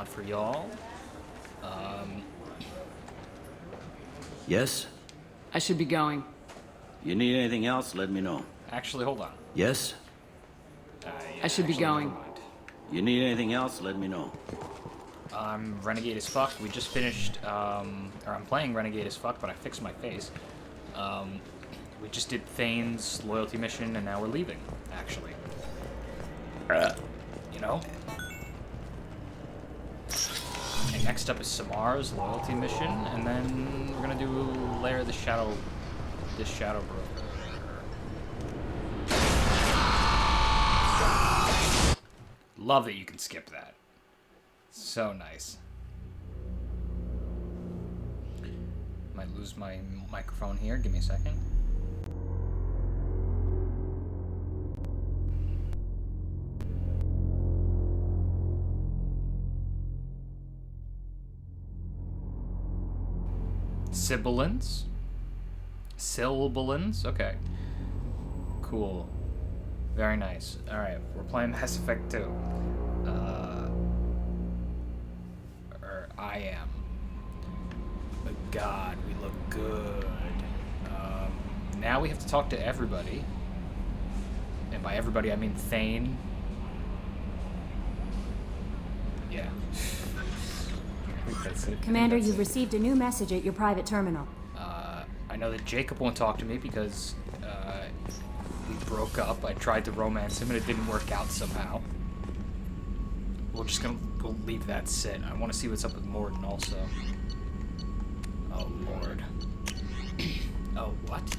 mod for y'all. Yes? I should be going. You need anything else, let me know. Actually, hold on. Yes? Yeah, I should be actually, going. never mind. You need anything else, let me know. I'm renegade as fuck. We just finished, or I'm playing renegade as fuck, but I fixed my face. We just did Thane's loyalty mission, and now we're leaving, actually. You know? And next up is Samar's loyalty mission, and then we're gonna do Lair of the Shadow, this Shadow Broker. Love that you can skip that. So nice. Might lose my microphone here. Give me a second. Sibilance? Sibilance? Okay. Cool. Very nice. Alright, we're playing Mass Effect 2. Or I am. But God, we look good. Now we have to talk to everybody. And by everybody, I mean Thane. Yeah. I think that's it. Commander, you've received a new message at your private terminal. I know that Jacob won't talk to me because we broke up. I tried to romance him and it didn't work out somehow. We'll leave that sit. I want to see what's up with Morden also. Oh Lord. Oh what?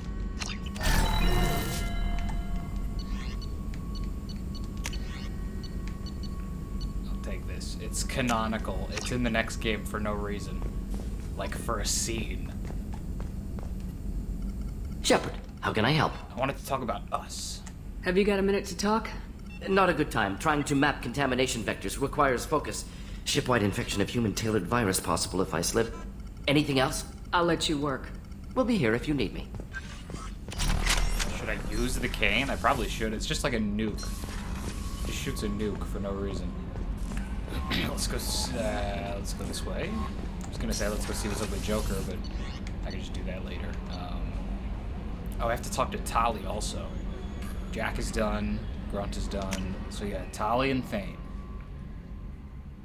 I'll take this. It's canonical. It's in the next game for no reason. Like for a scene. Shepard, how can I help? I wanted to talk about us. Have you got a minute to talk? Not a good time. Trying to map contamination vectors requires focus. Shipwide infection of human-tailored virus possible if I slip. Anything else? I'll let you work. We'll be here if you need me. Should I use the cane? I probably should. It's just like a nuke. It just shoots a nuke for no reason. Let's go this way. I was gonna say let's go see what's up with Joker, but I can just do that later. Oh, I have to talk to Tali also. Jack is done. Grunt is done. So yeah, Tali and Thane.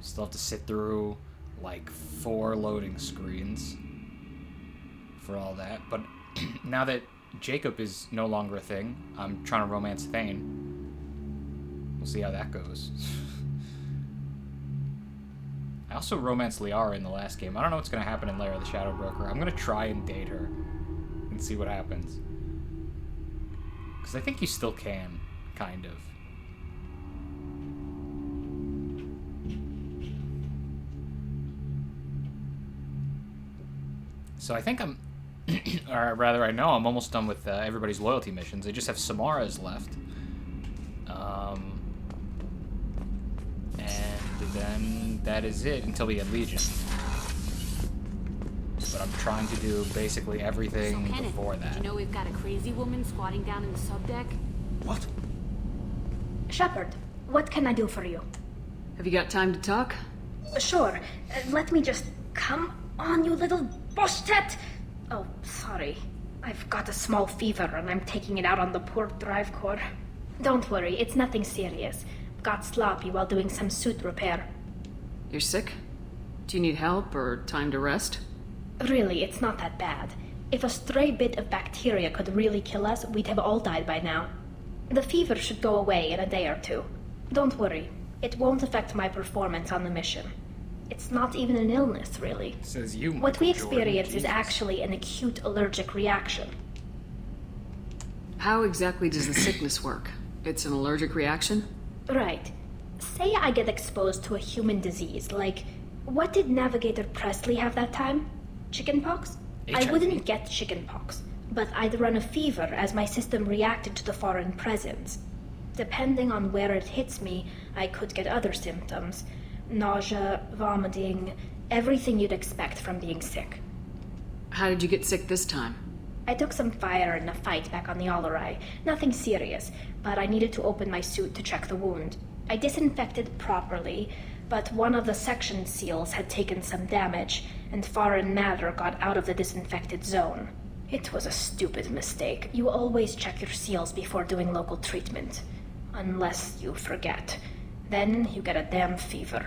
Still have to sit through like 4 loading screens for all that. But now that Jacob is no longer a thing, I'm trying to romance Thane. We'll see how that goes. I also romanced Liara in the last game. I don't know what's going to happen in Lair of the Shadow Broker. I'm going to try and date her and see what happens. Because I think you still can, kind of. So I think I'm, or rather I know I'm almost done with everybody's loyalty missions. I just have Samara's left. And then that is it until we get Legion. But I'm trying to do basically everything So, Kenneth, before that. Did you know we've got a crazy woman squatting down in the subdeck? What? Shepard, what can I do for you? Have you got time to talk? Sure. Let me just... Come on, you little bushtet! Oh, sorry. I've got a small fever and I'm taking it out on the poor drive core. Don't worry, it's nothing serious. Got sloppy while doing some suit repair. You're sick? Do you need help or time to rest? Really, it's not that bad. If a stray bit of bacteria could really kill us, we'd have all died by now. The fever should go away in a day or 2. Don't worry, it won't affect my performance on the mission. It's not even an illness, really. Says you, What we Michael Jordan. experience is Jesus. actually an acute allergic reaction. How exactly does the sickness work? It's an allergic reaction? Right. Say I get exposed to a human disease, like... What did Navigator Presley have that time? Chickenpox? I HIV. wouldn't get chickenpox, but I'd run a fever as my system reacted to the foreign presence. Depending on where it hits me, I could get other symptoms. Nausea, vomiting, everything you'd expect from being sick. How did you get sick this time? I took some fire in a fight back on the Allerai. Nothing serious, but I needed to open my suit to check the wound. I disinfected properly, but one of the section seals had taken some damage, and foreign matter got out of the disinfected zone. It was a stupid mistake. You always check your seals before doing local treatment. Unless you forget. Then you get a damn fever.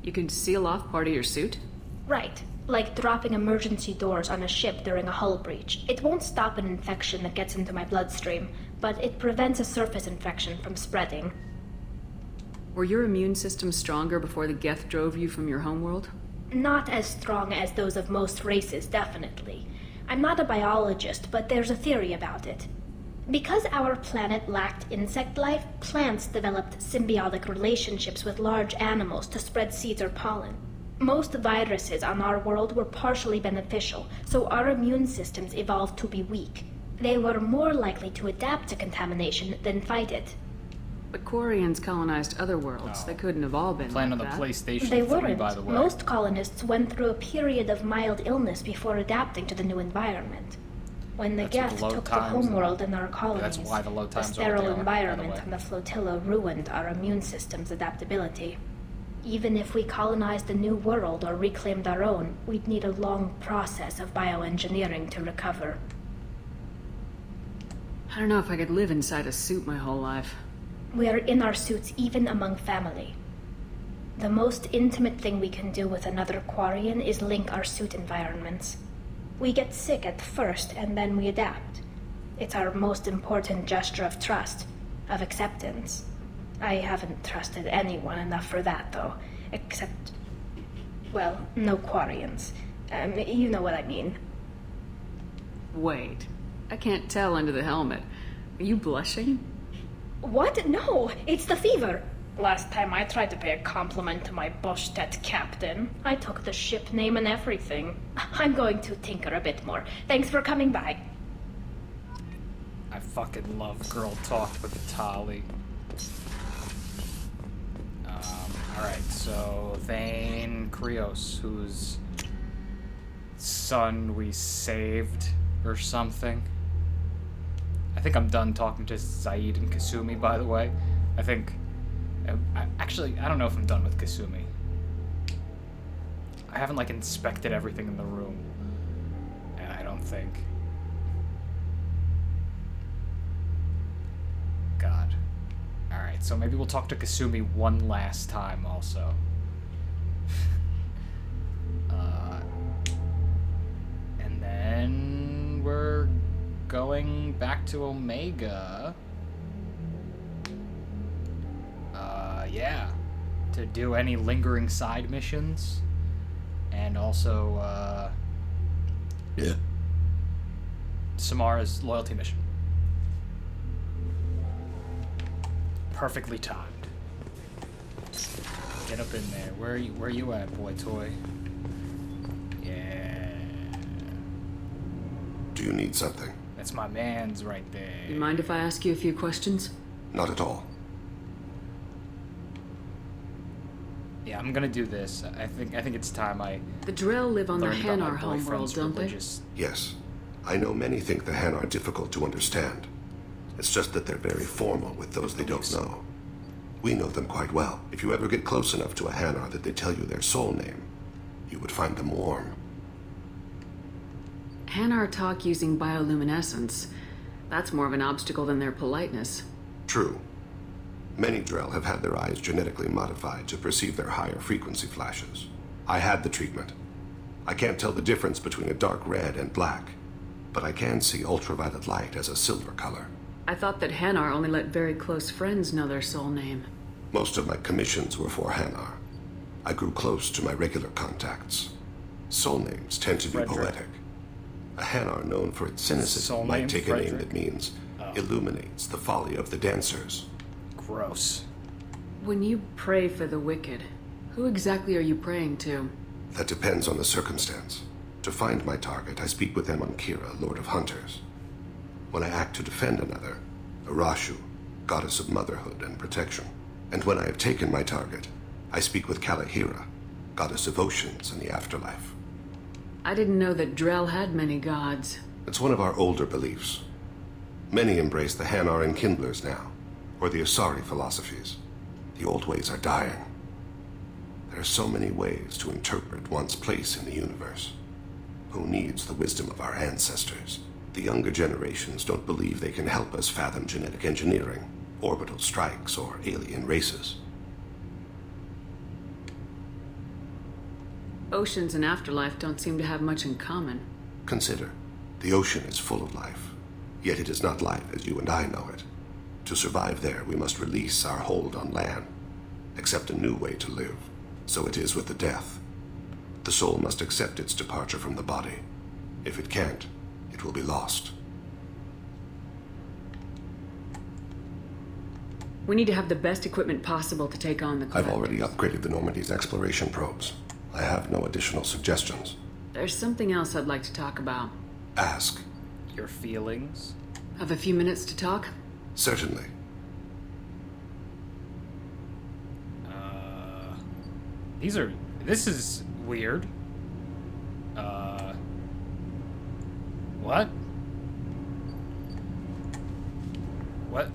You can seal off part of your suit? Right. Like dropping emergency doors on a ship during a hull breach. It won't stop an infection that gets into my bloodstream, but it prevents a surface infection from spreading. Were your immune system stronger before the Geth drove you from your homeworld? Not as strong as those of most races, definitely. I'm not a biologist, but there's a theory about it. Because our planet lacked insect life, plants developed symbiotic relationships with large animals to spread seeds or pollen. Most viruses on our world were partially beneficial, so our immune systems evolved to be weak. They were more likely to adapt to contamination than fight it. But Quarians colonized other worlds. They couldn't have all been Playing like on the that. PlayStation They 3, weren't. by the way. Most colonists went through a period of mild illness before adapting to the new environment. When the That's what Geth the low took the times homeworld in our colonies, that's why the low the times are what they sterile are, by the environment way. on the flotilla ruined our immune system's adaptability. Even if we colonized a new world or reclaimed our own, we'd need a long process of bioengineering to recover. I don't know if I could live inside a suit my whole life. We are in our suits even among family. The most intimate thing we can do with another Quarian is link our suit environments. We get sick at first, and then we adapt. It's our most important gesture of trust, of acceptance. I haven't trusted anyone enough for that, though. Except... well, no Quarians. You know what I mean. Wait. I can't tell under the helmet. Are you blushing? What? No, it's the fever. Last time I tried to pay a compliment to my Boschtet captain, I took the ship name and everything. I'm going to tinker a bit more. Thanks for coming by. I fucking love girl talk with Tali. Alright, so Thane Krios, whose son we saved or something. I think I'm done talking to Zaid and Kasumi, by the way. I think... actually, I don't know if I'm done with Kasumi. I haven't, like, inspected everything in the room. And I don't think. God. Alright, so maybe we'll talk to Kasumi one last time, also. And then... we're going back to Omega. Yeah. To do any lingering side missions. And also, Yeah. Samara's loyalty mission. Perfectly timed. Get up in there. Where you at, boy toy? Yeah. Do you need something? That's my man's right there. You mind if I ask you a few questions? Not at all. Yeah, I'm gonna do this. I think it's time I The Drell live on the learned about my Hanar homeworld, boyfriend's don't they? religious... Yes. I know many think the Han are difficult to understand. It's just that they're very formal with those they don't know. We know them quite well. If you ever get close enough to a Hanar that they tell you their soul name, you would find them warm. Hanar talk using bioluminescence. That's more of an obstacle than their politeness. True. Many Drell have had their eyes genetically modified to perceive their higher frequency flashes. I had the treatment. I can't tell the difference between a dark red and black, but I can see ultraviolet light as a silver color. I thought that Hanar only let very close friends know their soul name. Most of my commissions were for Hanar. I grew close to my regular contacts. Soul names tend to be Frederick. poetic. A Hanar known for its cynicism Soul name, might take a name Frederick? that means illuminates the folly of the dancers. Gross. When you pray for the wicked, who exactly are you praying to? That depends on the circumstance. To find my target, I speak with them on Kira, Lord of Hunters. When I act to defend another, Arashu, goddess of motherhood and protection. And when I have taken my target, I speak with Kalahira, goddess of oceans and the afterlife. I didn't know that Drell had many gods. It's one of our older beliefs. Many embrace the Hanar and Kindlers now, or the Asari philosophies. The old ways are dying. There are so many ways to interpret one's place in the universe. Who needs the wisdom of our ancestors? The younger generations don't believe they can help us fathom genetic engineering, orbital strikes, or alien races. Oceans and afterlife don't seem to have much in common. Consider, the ocean is full of life, yet it is not life as you and I know it. To survive there, we must release our hold on land, accept a new way to live. So it is with the death. The soul must accept its departure from the body. If it can't, it will be lost. We need to have the best equipment possible to take on the I've collectors. already upgraded the Normandy's exploration probes. I have no additional suggestions. There's something else I'd like to talk about. Ask. Your feelings? Have a few minutes to talk? Certainly. This is weird. What?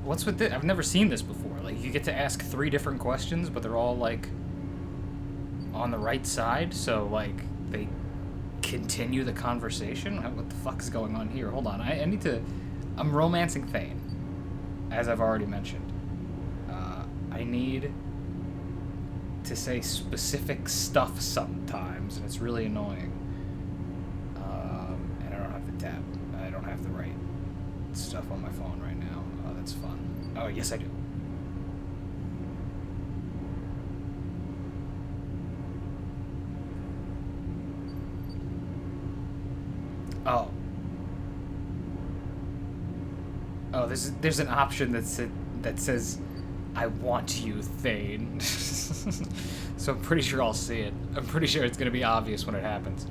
What's with this? I've never seen this before. Like, you get to ask 3 different questions, but they're all, like, on the right side, so, like, they continue the conversation? What the fuck is going on here? Hold on, I need to... I'm romancing Thane, as I've already mentioned. I need to say specific stuff sometimes, and it's really annoying. And I don't have the tab. I don't have the right stuff on my phone right now. Oh, that's fun. Oh, yes I do. Oh. Oh, there's an option that says, I want you, Thane. So I'm pretty sure I'll see it. I'm pretty sure it's going to be obvious when it happens.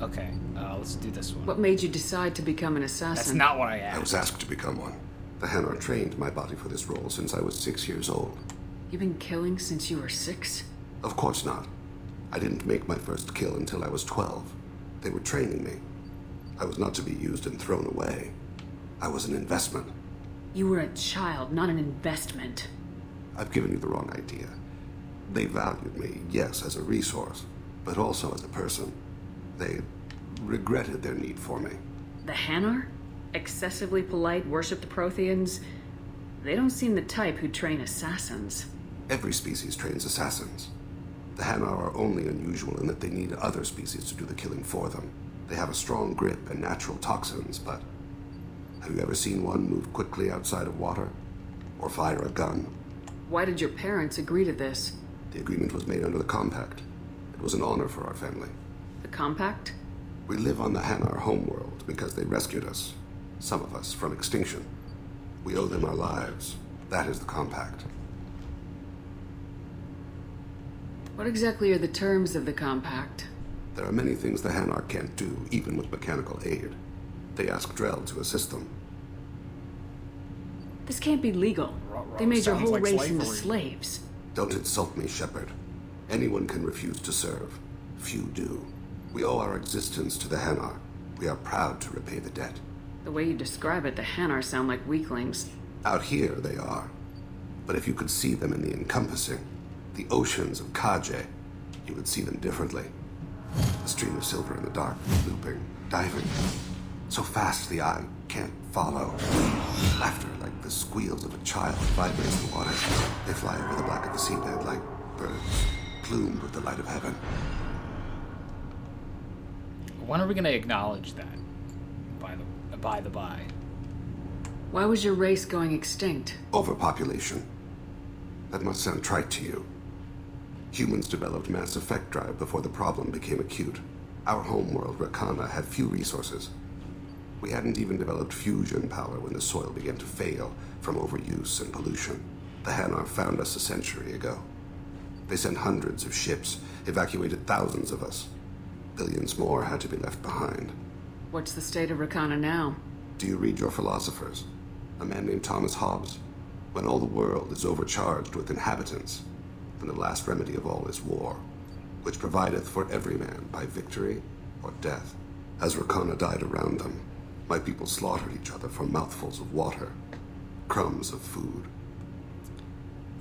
Okay, let's do this one. What made you decide to become an assassin? That's not what I I was asked. asked to become one. The Hanar trained my body for this role since I was 6 years old. You've been killing since you were 6? Of course not. I didn't make my first kill until I was 12. They were training me. I was not to be used and thrown away. I was an investment. You were a child, not an investment. I've given you the wrong idea. They valued me, yes, as a resource, but also as a person. They regretted their need for me. The Hanar? Excessively polite, worship the Protheans? They don't seem the type who train assassins. Every species trains assassins. The Hanar are only unusual in that they need other species to do the killing for them. They have a strong grip and natural toxins, but have you ever seen one move quickly outside of water? Or fire a gun? Why did your parents agree to this? The agreement was made under the Compact. It was an honor for our family. The Compact? We live on the Hanar homeworld because they rescued us, some of us, from extinction. We owe them our lives. That is the Compact. What exactly are the terms of the Compact? There are many things the Hanar can't do, even with mechanical aid. They ask Drell to assist them. This can't be legal. Ruh-roh, They made your sounds whole like race into slavery. slaves. Don't insult me, Shepard. Anyone can refuse to serve. Few do. We owe our existence to the Hanar. We are proud to repay the debt. The way you describe it, the Hanar sound like weaklings. Out here, they are. But if you could see them in the encompassing, the oceans of Kaje, you would see them differently. A stream of silver in the dark, looping, diving. So fast the eye can't follow. Laughter like the squeals of a child vibrates the water. They fly over the black of the seabed like birds, plumed with the light of heaven. When are we going to acknowledge that? By the by. Why was your race going extinct? Overpopulation. That must sound trite to you. Humans developed mass effect drive before the problem became acute. Our homeworld, Rakana, had few resources. We hadn't even developed fusion power when the soil began to fail from overuse and pollution. The Hanar found us a century ago. They sent hundreds of ships, evacuated thousands of us. Billions more had to be left behind. What's the state of Rakana now? Do you read your philosophers? A man named Thomas Hobbes? When all the world is overcharged with inhabitants, then the last remedy of all is war, which provideth for every man by victory or death. As Rakana died around them, my people slaughtered each other for mouthfuls of water, crumbs of food.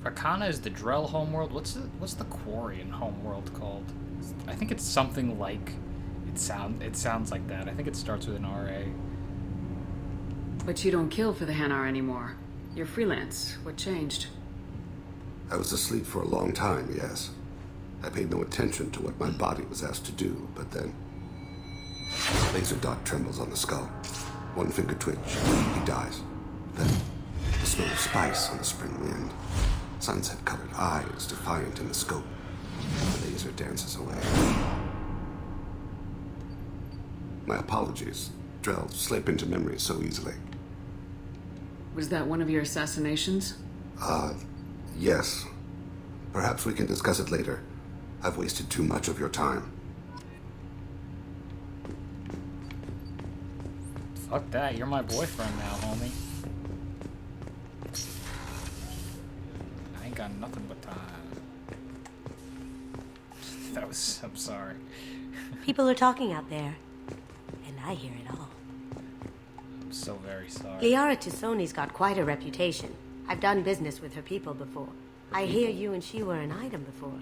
Rakana is the Drell homeworld. What's the Quarian homeworld called? I think it's something like it sounds like that. I think it starts with an RA. But you don't kill for the Hanar anymore. You're freelance. What changed? I was asleep for a long time, yes. I paid no attention to what my body was asked to do, but then... Laser dot trembles on the skull. One finger twitch. He dies. Then, the smell of spice on the spring wind. Sunset-colored eyes defiant in the scope. The laser dances away. My apologies. Drell slip into memory so easily. Was that one of your assassinations? Yes. Perhaps we can discuss it later. I've wasted too much of your time. Fuck that, you're my boyfriend now, homie. I ain't got nothing but time. I'm sorry. People are talking out there, and I hear it all. I'm so very sorry. Liara Tassoni's got quite a reputation. I've done business with her people before. I hear you and she were an item before.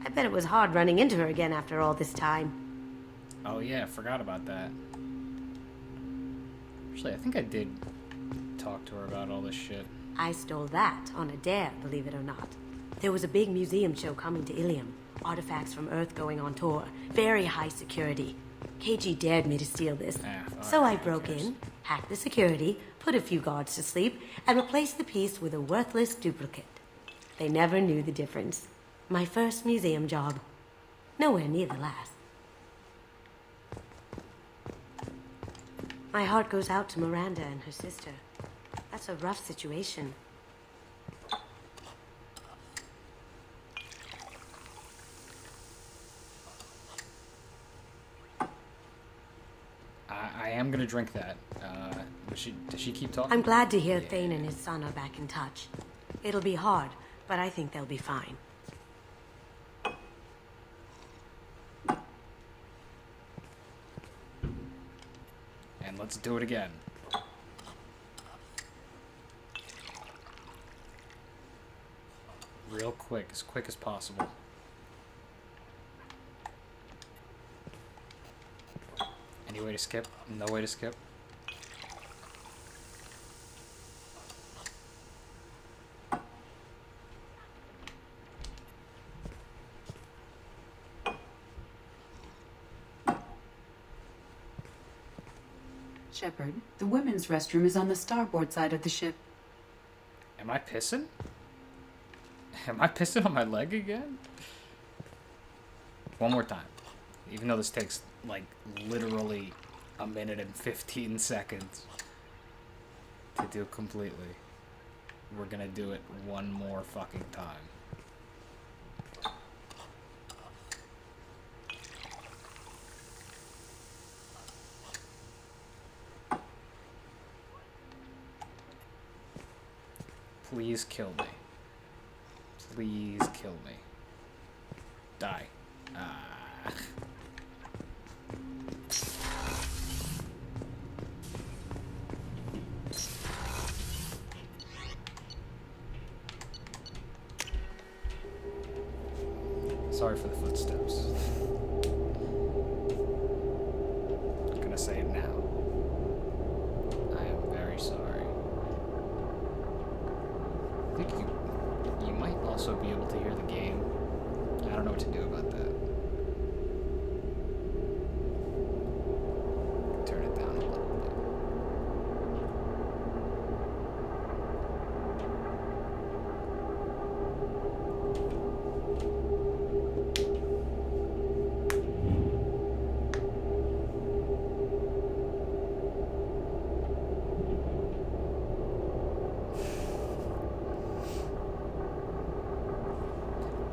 I bet it was hard running into her again after all this time. Oh yeah, forgot about that. Actually, I think I did talk to her about all this shit. I stole that on a dare, believe it or not. There was a big museum show coming to Ilium. Artifacts from Earth going on tour. Very high security. KG dared me to steal this. So I broke in, hacked the security, put a few guards to sleep, and replaced the piece with a worthless duplicate. They never knew the difference. My first museum job. Nowhere near the last. My heart goes out to Miranda and her sister. That's a rough situation. I am gonna drink that. Does she keep talking? I'm glad to hear Thane and his son are back in touch. It'll be hard, but I think they'll be fine. And let's do it again. Real quick as possible. Any way to skip? No way to skip? Shepard, the women's restroom is on the starboard side of the ship. Am I pissing? Am I pissing on my leg again? One more time. Even though this takes, like, literally a minute and 15 seconds to do completely. We're gonna do it one more fucking time. Please kill me. Please kill me. Die. Ah. Sorry for the footsteps. I'm gonna say it now. I am very sorry. I think you might also be able to hear the game. I don't know what to do about that. Turn it down a little bit.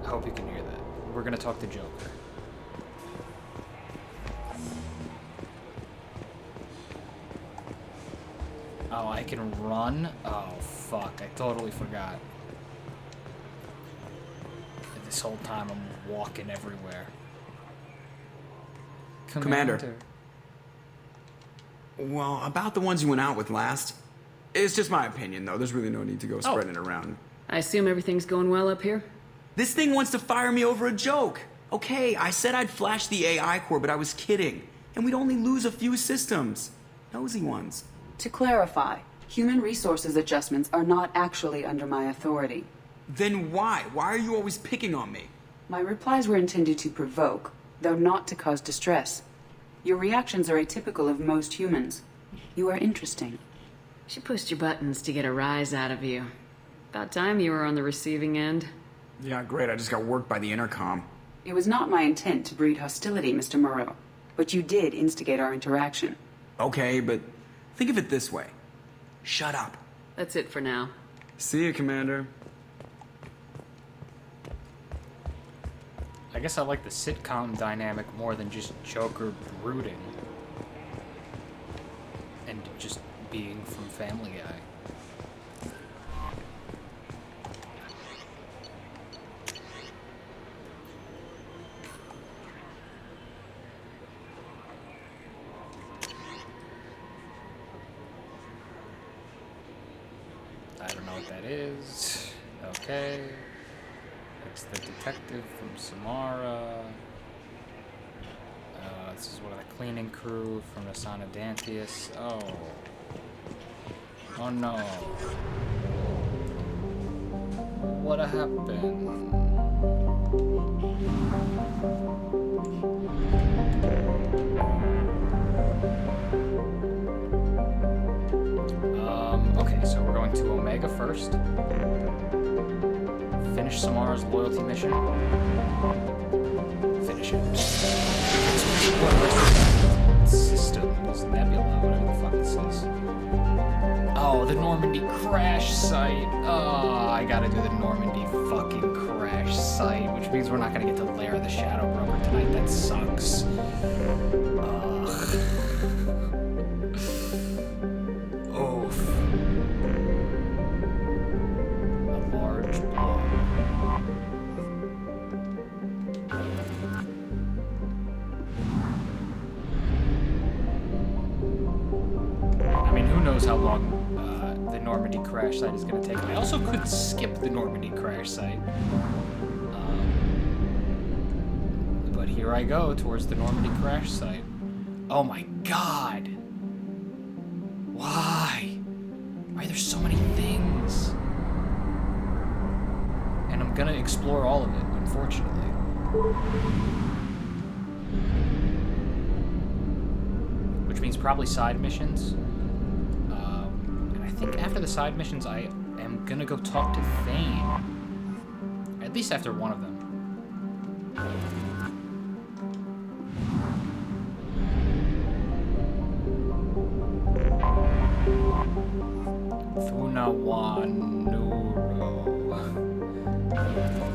I hope you can hear that. We're gonna talk to Joker. Oh, I can run? Oh, fuck. I totally forgot. This whole time I'm walking everywhere. Commander. Well, about the ones you went out with last. It's just my opinion, though. There's really no need to go spreading it around. I assume everything's going well up here? This thing wants to fire me over a joke. Okay, I said I'd flash the AI core, but I was kidding. And we'd only lose a few systems. Nosy ones. To clarify, human resources adjustments are not actually under my authority. Then why? Why are you always picking on me? My replies were intended to provoke, though not to cause distress. Your reactions are atypical of most humans. You are interesting. She pushed your buttons to get a rise out of you. About time you were on the receiving end. Yeah, great. I just got worked by the intercom. It was not my intent to breed hostility, Mr. Moreau, but you did instigate our interaction. Okay, but think of it this way. Shut up. That's it for now. See you, Commander. I guess I like the sitcom dynamic more than just Joker brooding. And just being from Family Guy. I don't know what that is. Okay. It's the detective from Samara. This is one of the cleaning crew from the Son of Dantius. Oh. Oh no. What happened? Okay, so we're going to Omega first. Finish Samara's loyalty mission. Finish it. Systems, Nebula, whatever the fuck this is. Oh, the Normandy crash site. Oh, I gotta do the Normandy fucking crash site, which means we're not gonna get to Lair of the Shadow Broker tonight. That sucks. Ugh. Oof. A large blow. I mean, who knows how long the Normandy crash site is going to take. I also could skip the Normandy crash site. But here I go towards the Normandy crash site. Oh my god! Why? Why are there so many things? And I'm gonna explore all of it, unfortunately. Which means probably side missions. And I think after the side missions, I am gonna go talk to Thane. At least after one of them.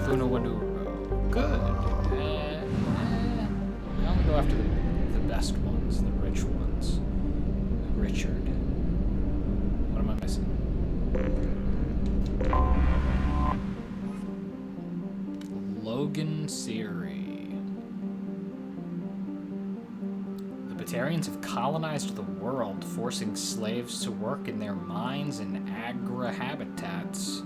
Thunawanuro. Good. I'm gonna go after the best ones, the rich ones. Richard. What am I missing? Logan Siri. The Batarians have colonized the world, forcing slaves to work in their mines and agri-habitats.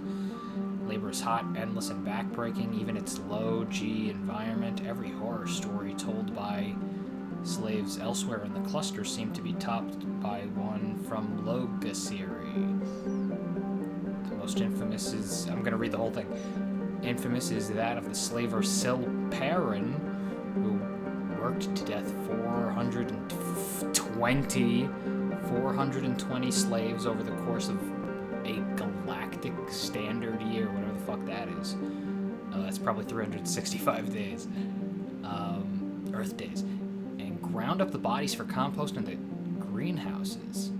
Labor is hot, endless, and backbreaking. Even its low-G environment, every horror story told by slaves elsewhere in the cluster seemed to be topped by one from Logasiri. The most infamous is... I'm going to read the whole thing. Infamous is that of the slaver Silparin, who worked to death 420 slaves over the course of a galactic standard year, whatever the fuck that is. That's probably 365 days. Earth days. And ground up the bodies for compost in the greenhouses.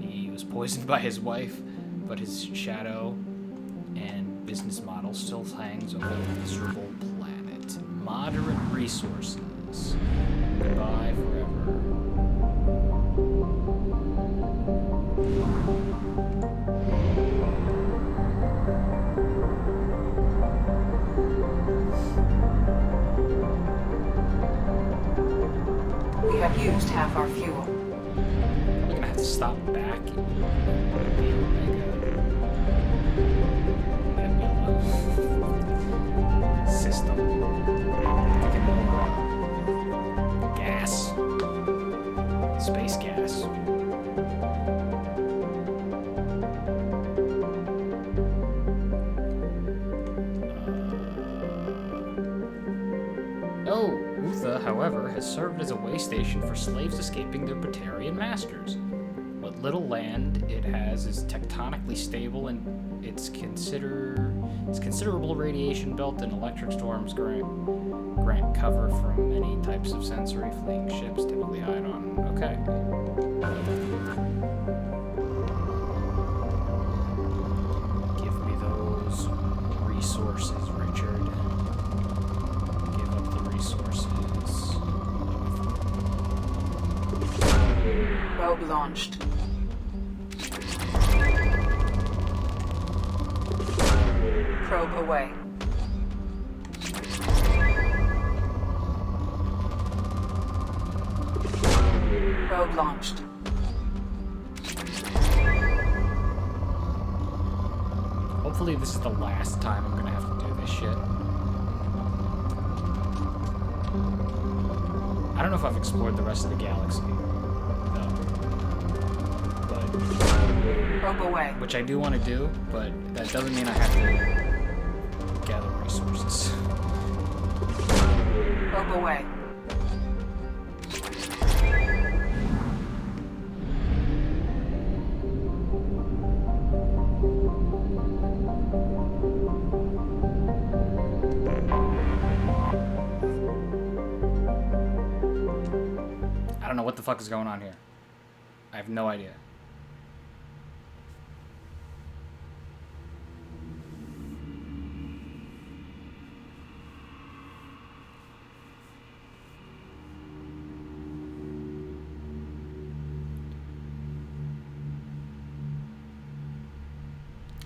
He was poisoned by his wife, but his shadow and business model still hangs over the miserable planet. Moderate resources. Goodbye forever. We have used half our fuel. I'm gonna have to stop back. Yeah, System. Taking more gas. Space gas. Utha, however, has served as a way station for slaves escaping their Batarian masters. What little land it has is tectonically stable, and its considerable radiation belt and electric storms grant cover from many types of sensory fleeing ships, typically eyed on. Okay. Give me those resources, Richard. Give up the resources. Probe launched. Probe away. Probe launched. Hopefully this is the last time I'm gonna have to do this shit. I don't know if I've explored the rest of the galaxy, though. But... Probe away. Which I do want to do, but that doesn't mean I have to gather resources. Probe away. I don't know what the fuck is going on here. I have no idea.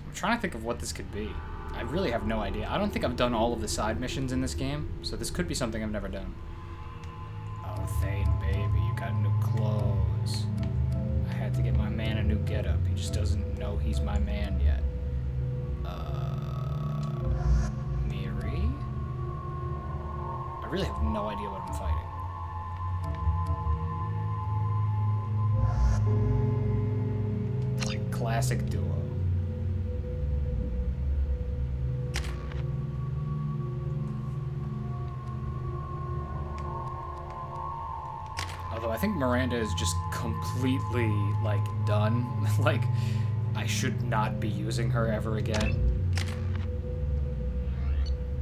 I'm trying to think of what this could be. I really have no idea. I don't think I've done all of the side missions in this game, so this could be something I've never done. Oh, Thane, baby, you got new clothes. I had to get my man a new getup. He just doesn't know he's my man yet. Miri? I really have no idea what I'm fighting. Classic duo. Although I think Miranda is just completely, like, done. Like, I should not be using her ever again.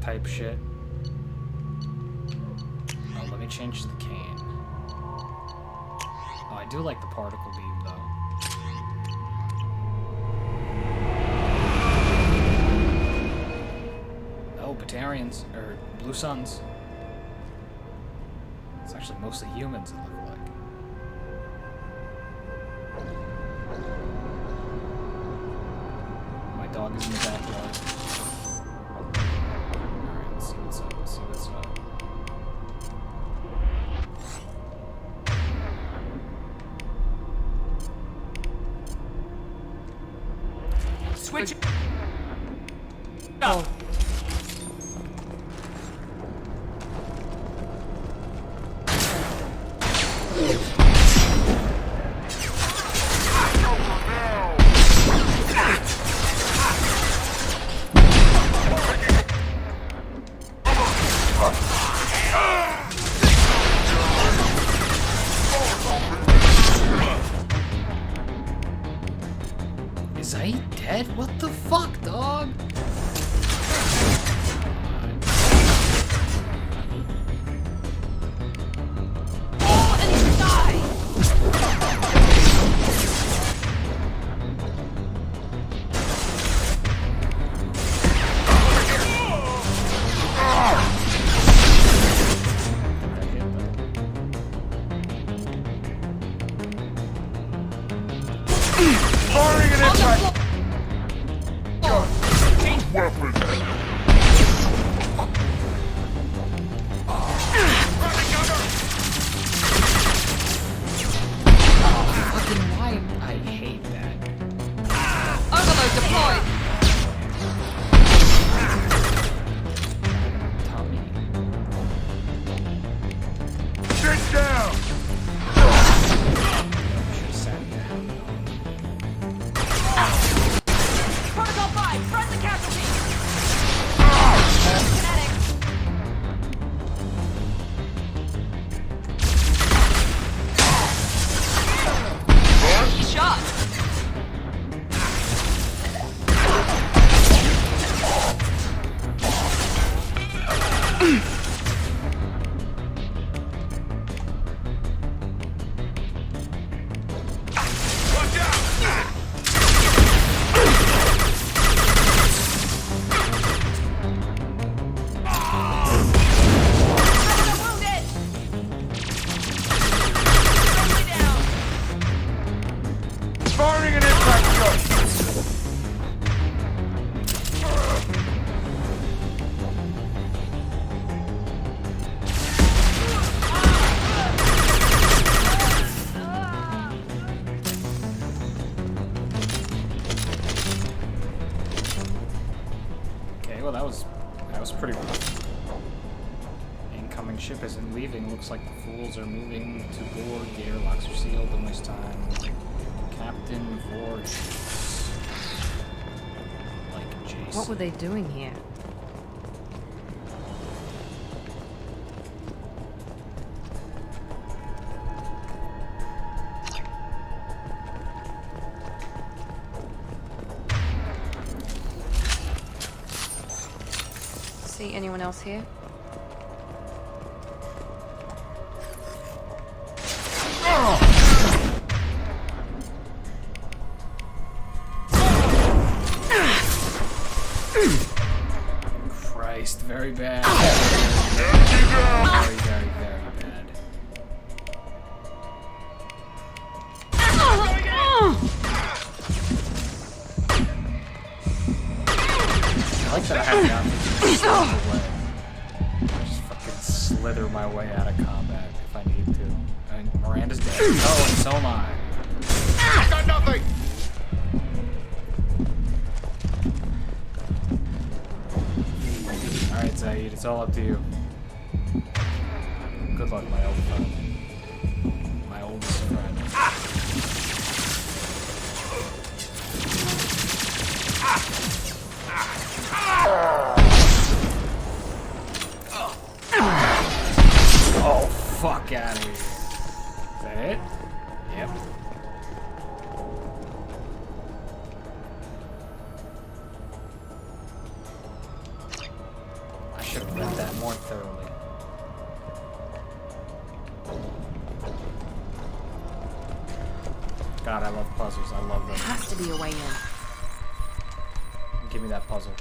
Type shit. Oh, let me change the cane. Oh, I do like the particle beam, though. Oh, Batarians, or Blue Suns. It's actually mostly humans, it look like. My dog is in the backyard. Alright, let's see what's up, let's see what's up. Switch. Oh. Is he dead? What the fuck, dog? Firing an impact! Target's down! Should've sat down. Protocol 5, front the casualty! Kinetic! Shot! Firing an impact shot! Okay, well that was pretty rough. Incoming ship isn't leaving. Looks like the fools are moving to board. The airlocks are sealed. Don't waste time. Captain Voorhees. Like Jason. What were they doing here? See anyone else here? Christ, very bad. Very, very, very bad. I like that I have the option to slither away. I just fucking slither my way out of combat if I need to. And Miranda's dead. Oh, and so am I. I got nothing! Alright, Zaid, it's all up to you. Good luck, my old friend. My oldest friend. Oh, fuck out of here. Is that it? Yep. I should have read that more thoroughly. God, I love puzzles. I love them. There has to be a way in. Give me that puzzle.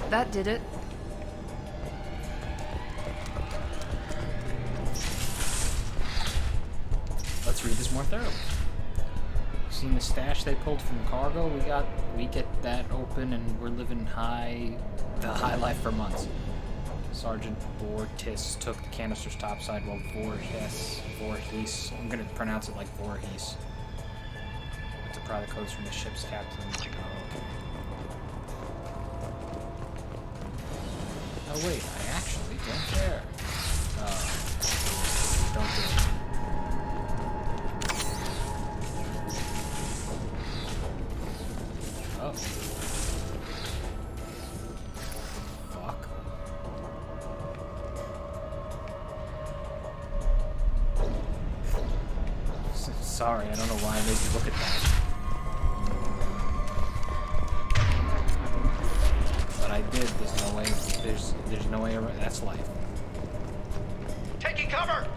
That did it. Let's read this more thoroughly. Seen the stash they pulled from cargo? We get that open and we're living the high life for months. Sergeant Bortis took the canister's topside while Voorhees, I'm gonna pronounce it like Voorhees. To pry the codes from the ship's captain. Oh, okay. Oh wait, I actually don't care. Don't do it. Oh. Fuck. Sorry, I don't know why I made you look at that. But I did. There's no way. There's no way around. That's life. Taking cover!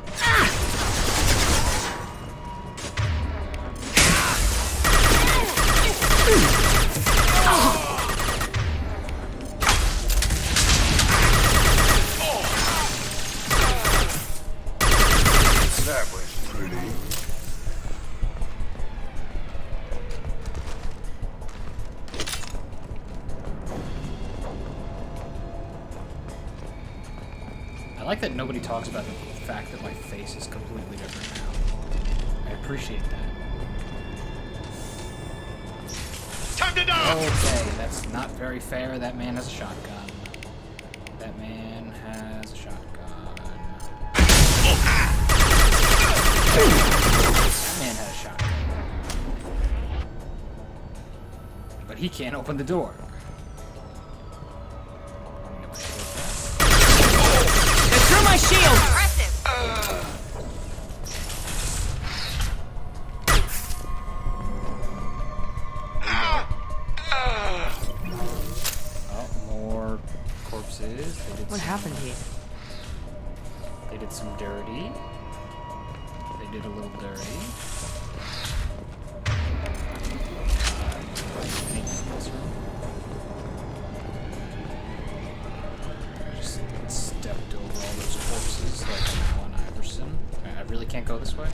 That was pretty. I like that nobody talks about the fact that my face is completely different now. appreciate that. Time to die! Okay, that's not very fair. That man has a shotgun. That man has a shotgun. That man has a shotgun. But he can't open the door. Through my shield! Oh, more corpses. What happened here? They did some dirty. They did a little dirty. Anything in this room? Just stepped over all those corpses like Alan Iverson. I really can't go this way?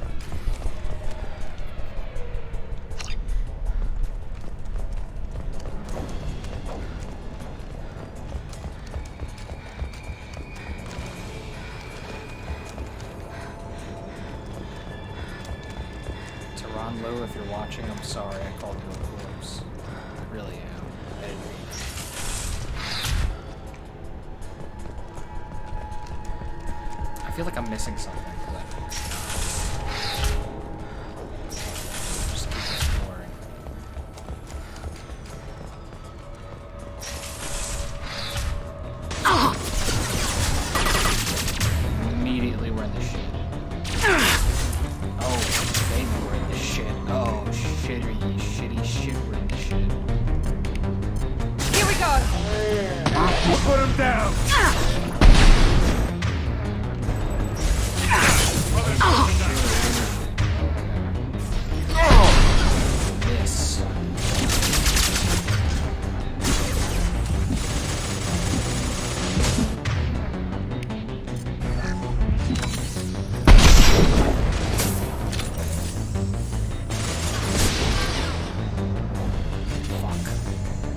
Lou, if you're watching, I'm sorry I called you a corpse. I really am. I didn't mean it. I feel like I'm missing something, but just keep exploring. Immediately we're in the shit. Oh, baby, we're in the shit. Oh, shitty shit, we're in the shit. Here we go! Put him down! Miss.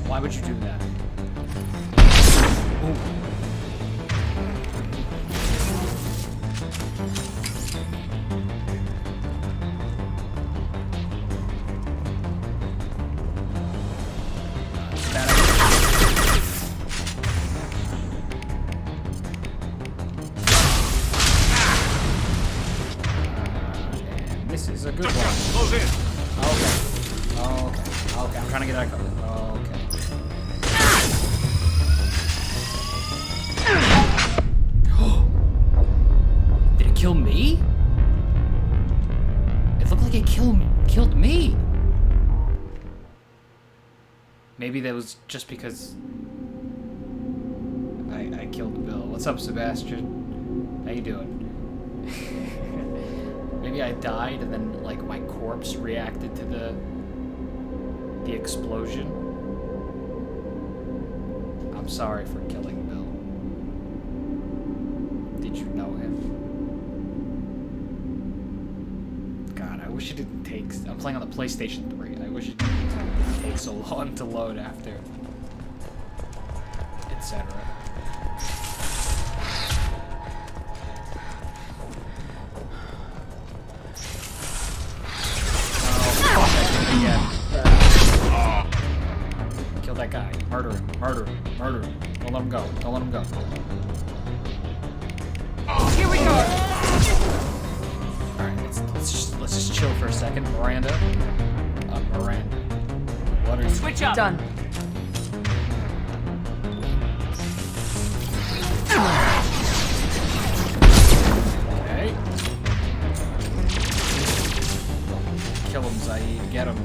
Why would you do that? Ooh. Bad idea. And this is a good one. Close in! Okay. I'm trying to get out of cover. Did it kill me? It looked like it killed me. Maybe that was just because I killed Bill. What's up, Sebastian? How you doing? Maybe I died and then like my corpse reacted to the explosion. I'm sorry for killing Bill. Did you know him? God, I wish it didn't take... I'm playing on the PlayStation 3. I wish it didn't take so long to load after. Etc. Kill that guy. Murder him. Murder him. Murder him. Don't let him go. Don't let him go. Here we go! Alright, let's just chill for a second. Miranda. Miranda. What are you... Switch up! Done. Okay. Kill him, Zaid. Get him.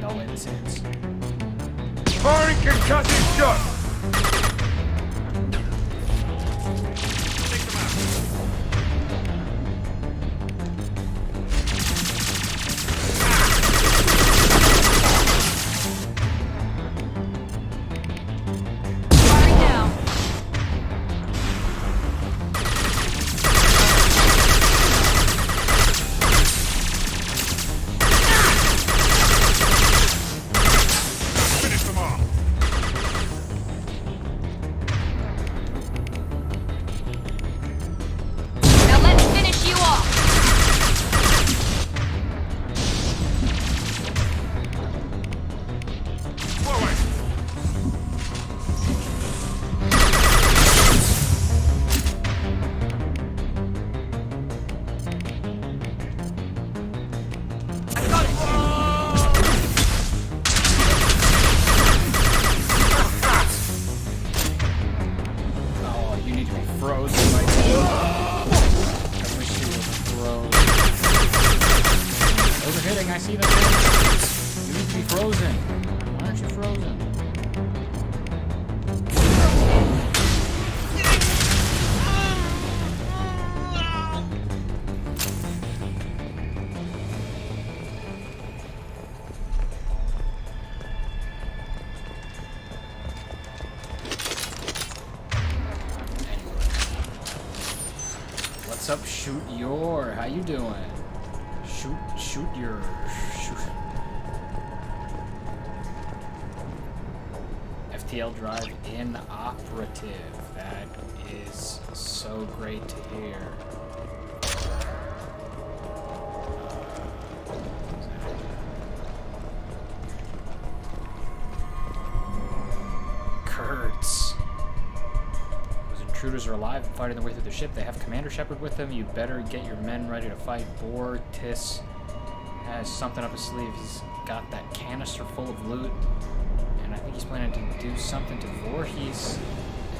No innocence. Firing concussive shot! Firing now. Finish them off! need to be frozen right now. I wish you were frozen. Those are hitting, I see them. You need to be frozen. Why aren't you frozen? What's up, shoot your? How you doing? Shoot your. FTL drive inoperative. That is so great to hear. Kurtz. Those intruders are alive and fighting their way through the ship. They have Commander Shepard with them. You better get your men ready to fight. Bortis has something up his sleeve. He's got that canister full of loot. And I think he's planning to do something to Voorhees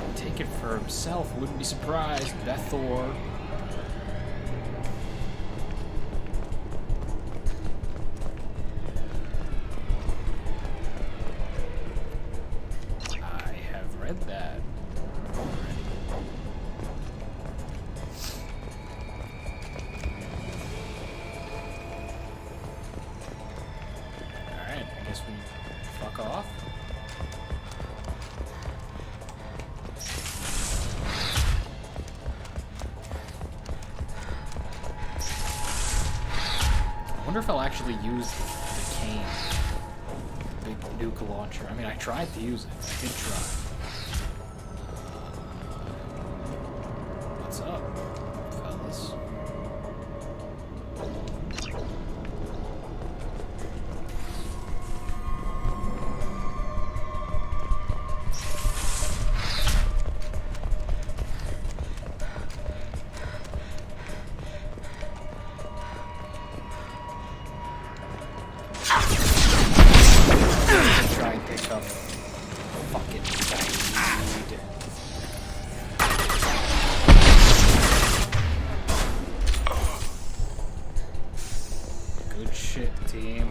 and take it for himself. Wouldn't be surprised. Bethor. I have read that already. Alright, I guess we fuck off. I wonder if I'll actually use the cane. Big nuke launcher. I mean, I tried to use it. I did try. What's up, fellas? Try and pick up fucking speed. Good shit, team.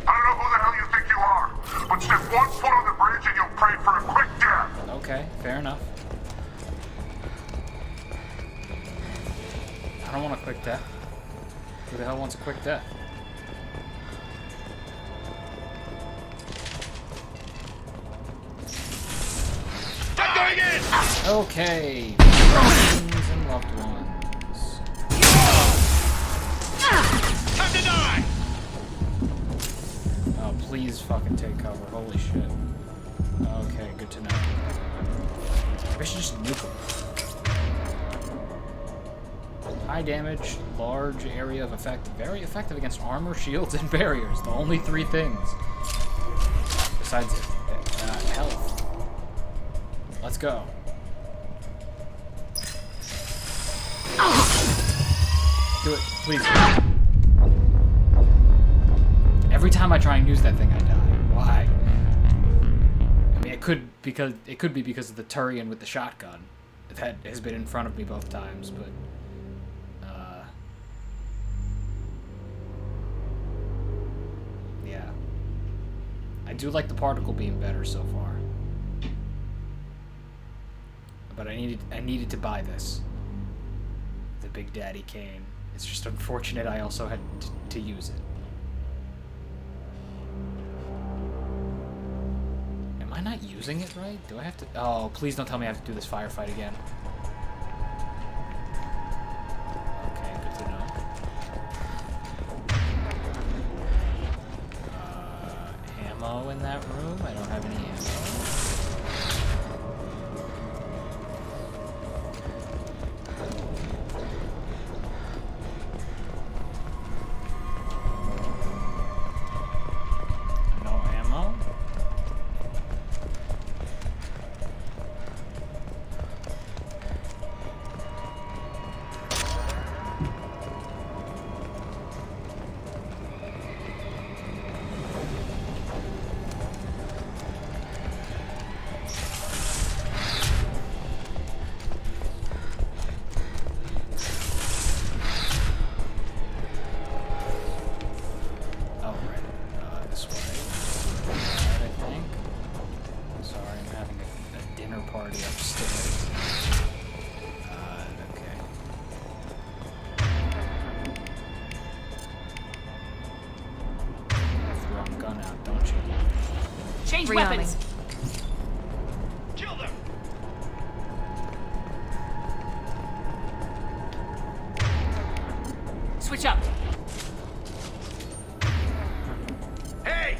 I don't know who the hell you think you are, but step 1 foot on the bridge and you'll pray for a quick death. Okay, fair enough. I don't want a quick death. Who the hell wants a quick death? I'm going in! Okay. Friends and loved ones. Time to die! Oh, please fucking take cover. Holy shit. Okay, good to know. I should just nuke them. High damage, large area of effect, very effective against armor, shields, and barriers. The only 3 things. Besides health. Let's go. Do it, please. Every time I try and use that thing, I die. Why? I mean, it could be because of the Turian with the shotgun that has been in front of me both times, but yeah. I do like the particle beam better so far. But I needed to buy this. The Big Daddy cane. It's just unfortunate I also had to use it. Am I not using it right? Do I have to? Oh, please don't tell me I have to do this firefight again. Okay, good to know. Ammo in that room? I don't have any ammo. free army. weapons. Kill them! Switch up. Hey!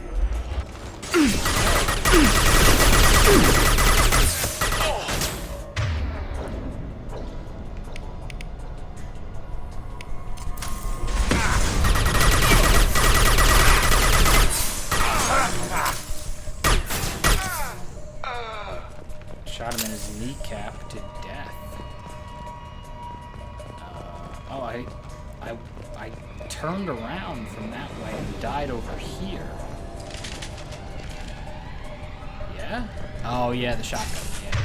Shot him in his kneecap to death. Oh, I turned around from that way and died over here. Yeah? Oh yeah, the shotgun. Yeah,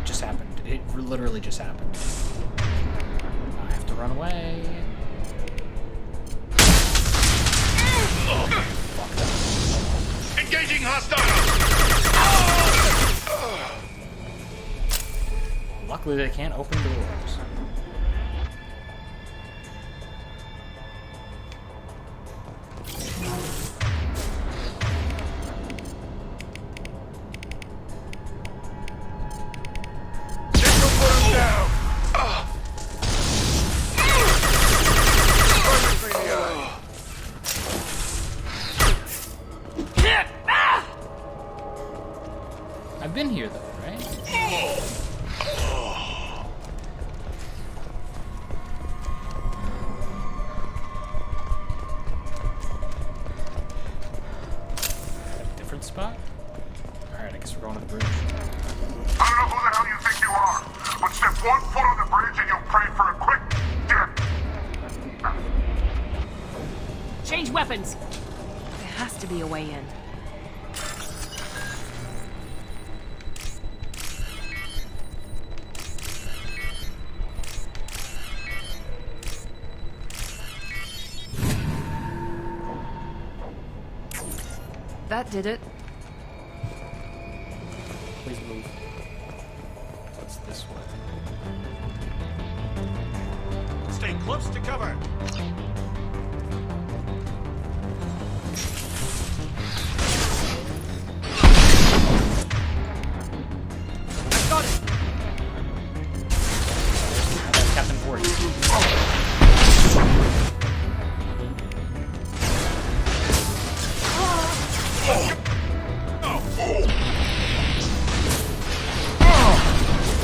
it just happened. It literally just happened. I have to run away. Fucked up. Engaging hostiles! Luckily, they can't open doors. I've been here though, right? A different spot? Alright, I guess we're going to the bridge. I don't know who the hell you think you are, but step 1 foot on the bridge and you'll pray for a quick dip. Change weapons. There has to be a way in. That did it. Please move. What's this way? Stay close to cover. Got it. That's Captain Ford.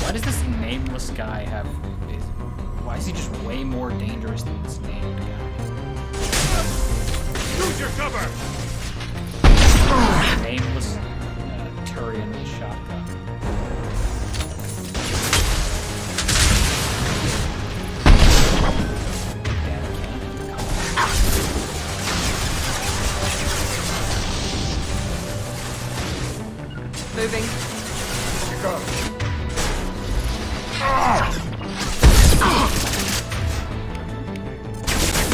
Why does this nameless guy have... Why is he just way more dangerous than this named guy? Use your cover! Nameless Turian with a shotgun. Moving.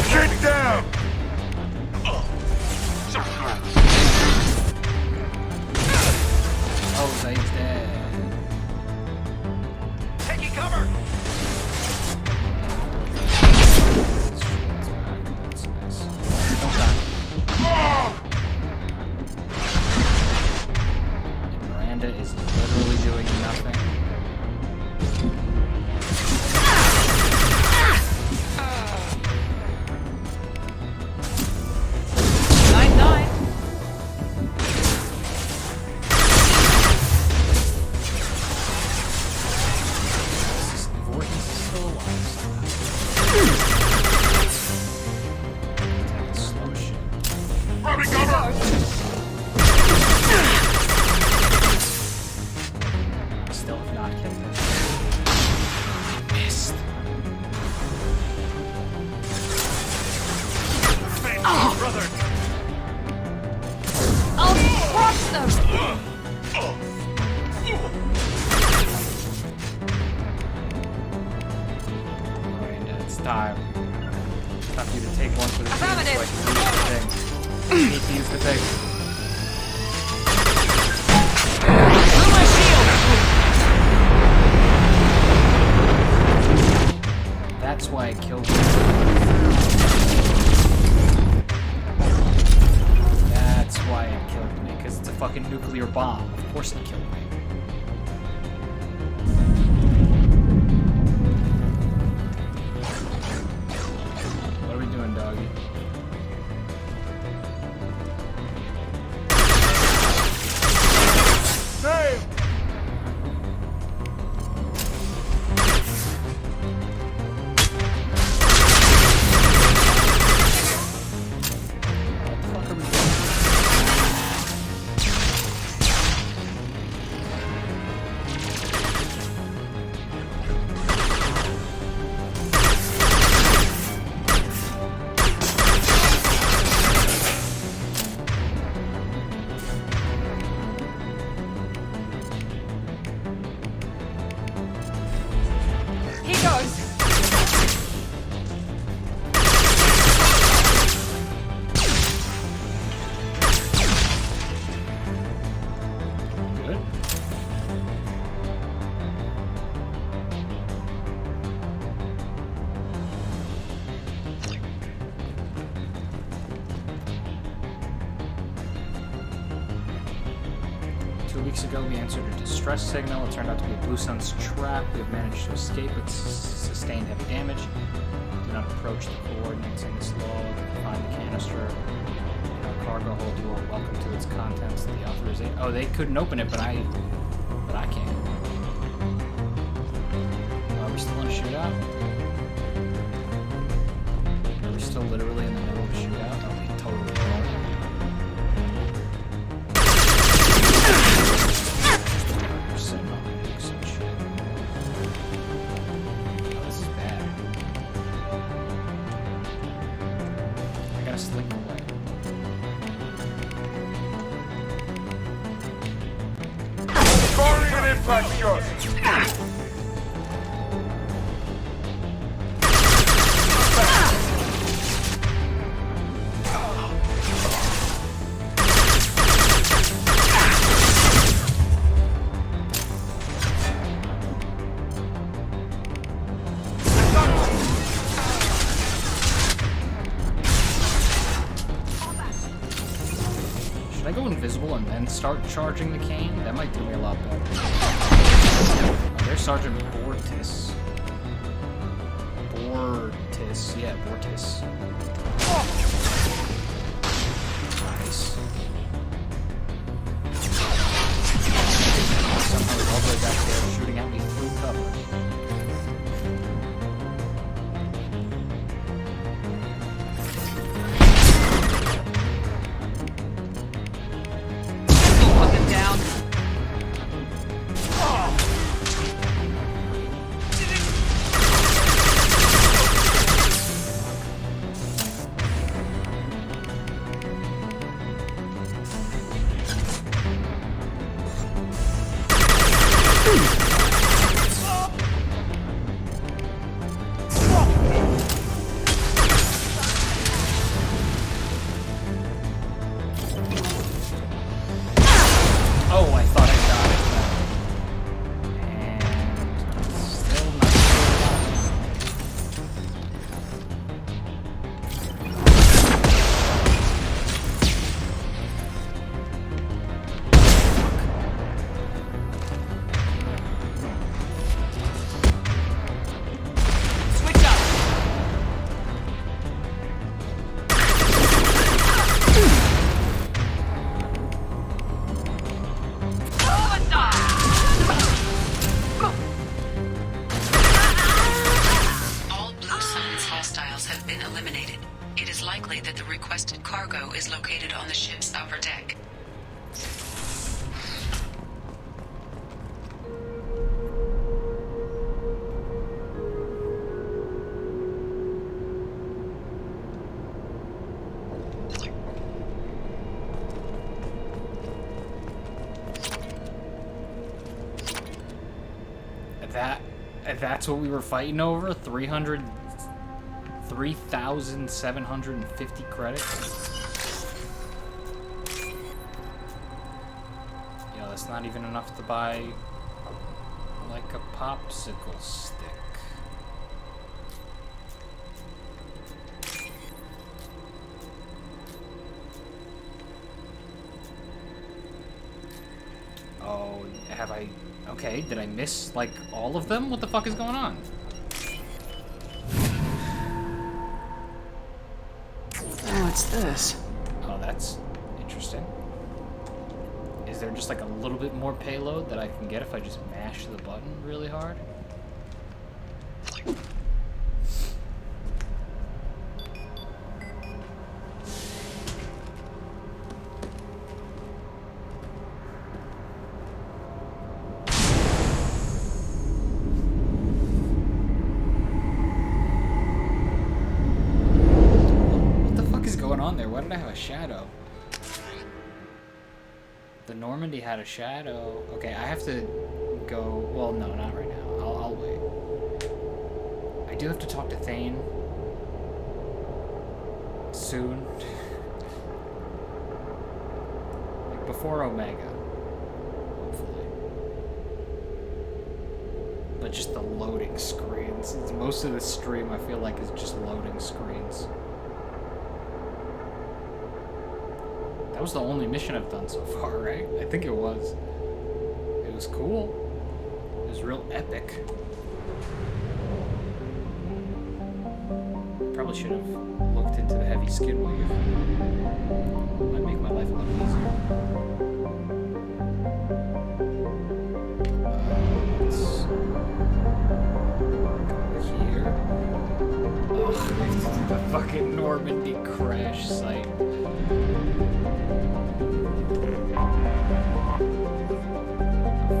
Get down! Oh, Zayd's dead. Taking cover! That's nice. Don't die. And Miranda is literally doing nothing. Rubbing cover! Still have not killed him. Missed. Brother! I'll crush them. Miranda, it's time. Time for you to take one for the team so I Affirmative. can use the thing. I need to use the thing. Through my shield. That's why I killed him. That's why it killed me, because it's a fucking nuclear nuclear bomb. Of course it killed me. What are we doing, doggy? Save! He goes. Good. Two weeks ago, we answered a distress signal. It turned out to be a Blue Sun's trap. We have managed to escape, but sustained heavy damage. Do not approach the coordinates in this log. Find the canister in our cargo hold. You are welcome to its contents. The authorization. Oh, they couldn't open it, but I can. Are we still in a shootout? Are we still literally in the middle of a shootout? Oh, we totally are. We're sitting on nukes and shit. Oh, this is bad. I gotta slink away. Firing an impact shot! Should I go invisible and then start charging the cane? That might do me a lot better. Oh, there's Sergeant Bortis. Bortis, yeah, Bortis. Nice. Somehow he's all the way back there shooting at me through cover. Hunt him down. Oh, I thought I got it. And still not Switch up. All Blue Suns hostiles have been eliminated. It is likely that the requested cargo is located on the ship's upper deck. That's what we were fighting over? 3,750 credits? Yo, that's not even enough to buy, like, a popsicle stick. have I... Okay, did I miss, like, all of them? What the fuck is going on? What's this? Oh, that's interesting. Is there just, like, a little bit more payload that I can get if I just mash the button really hard? Why did I have a shadow? The Normandy had a shadow. Okay, I have to go... Well, no, not right now. I'll wait. I do have to talk to Thane. Soon. Like, before Omega. Hopefully. But just the loading screens. Most of the stream, I feel like, is just loading screens. That was the only mission I've done so far, right? I think it was. It was cool. It was real epic. Probably should have looked into the heavy skin wave. Might make my life a little easier. Let's go here. Ugh, the fucking Normandy crash site.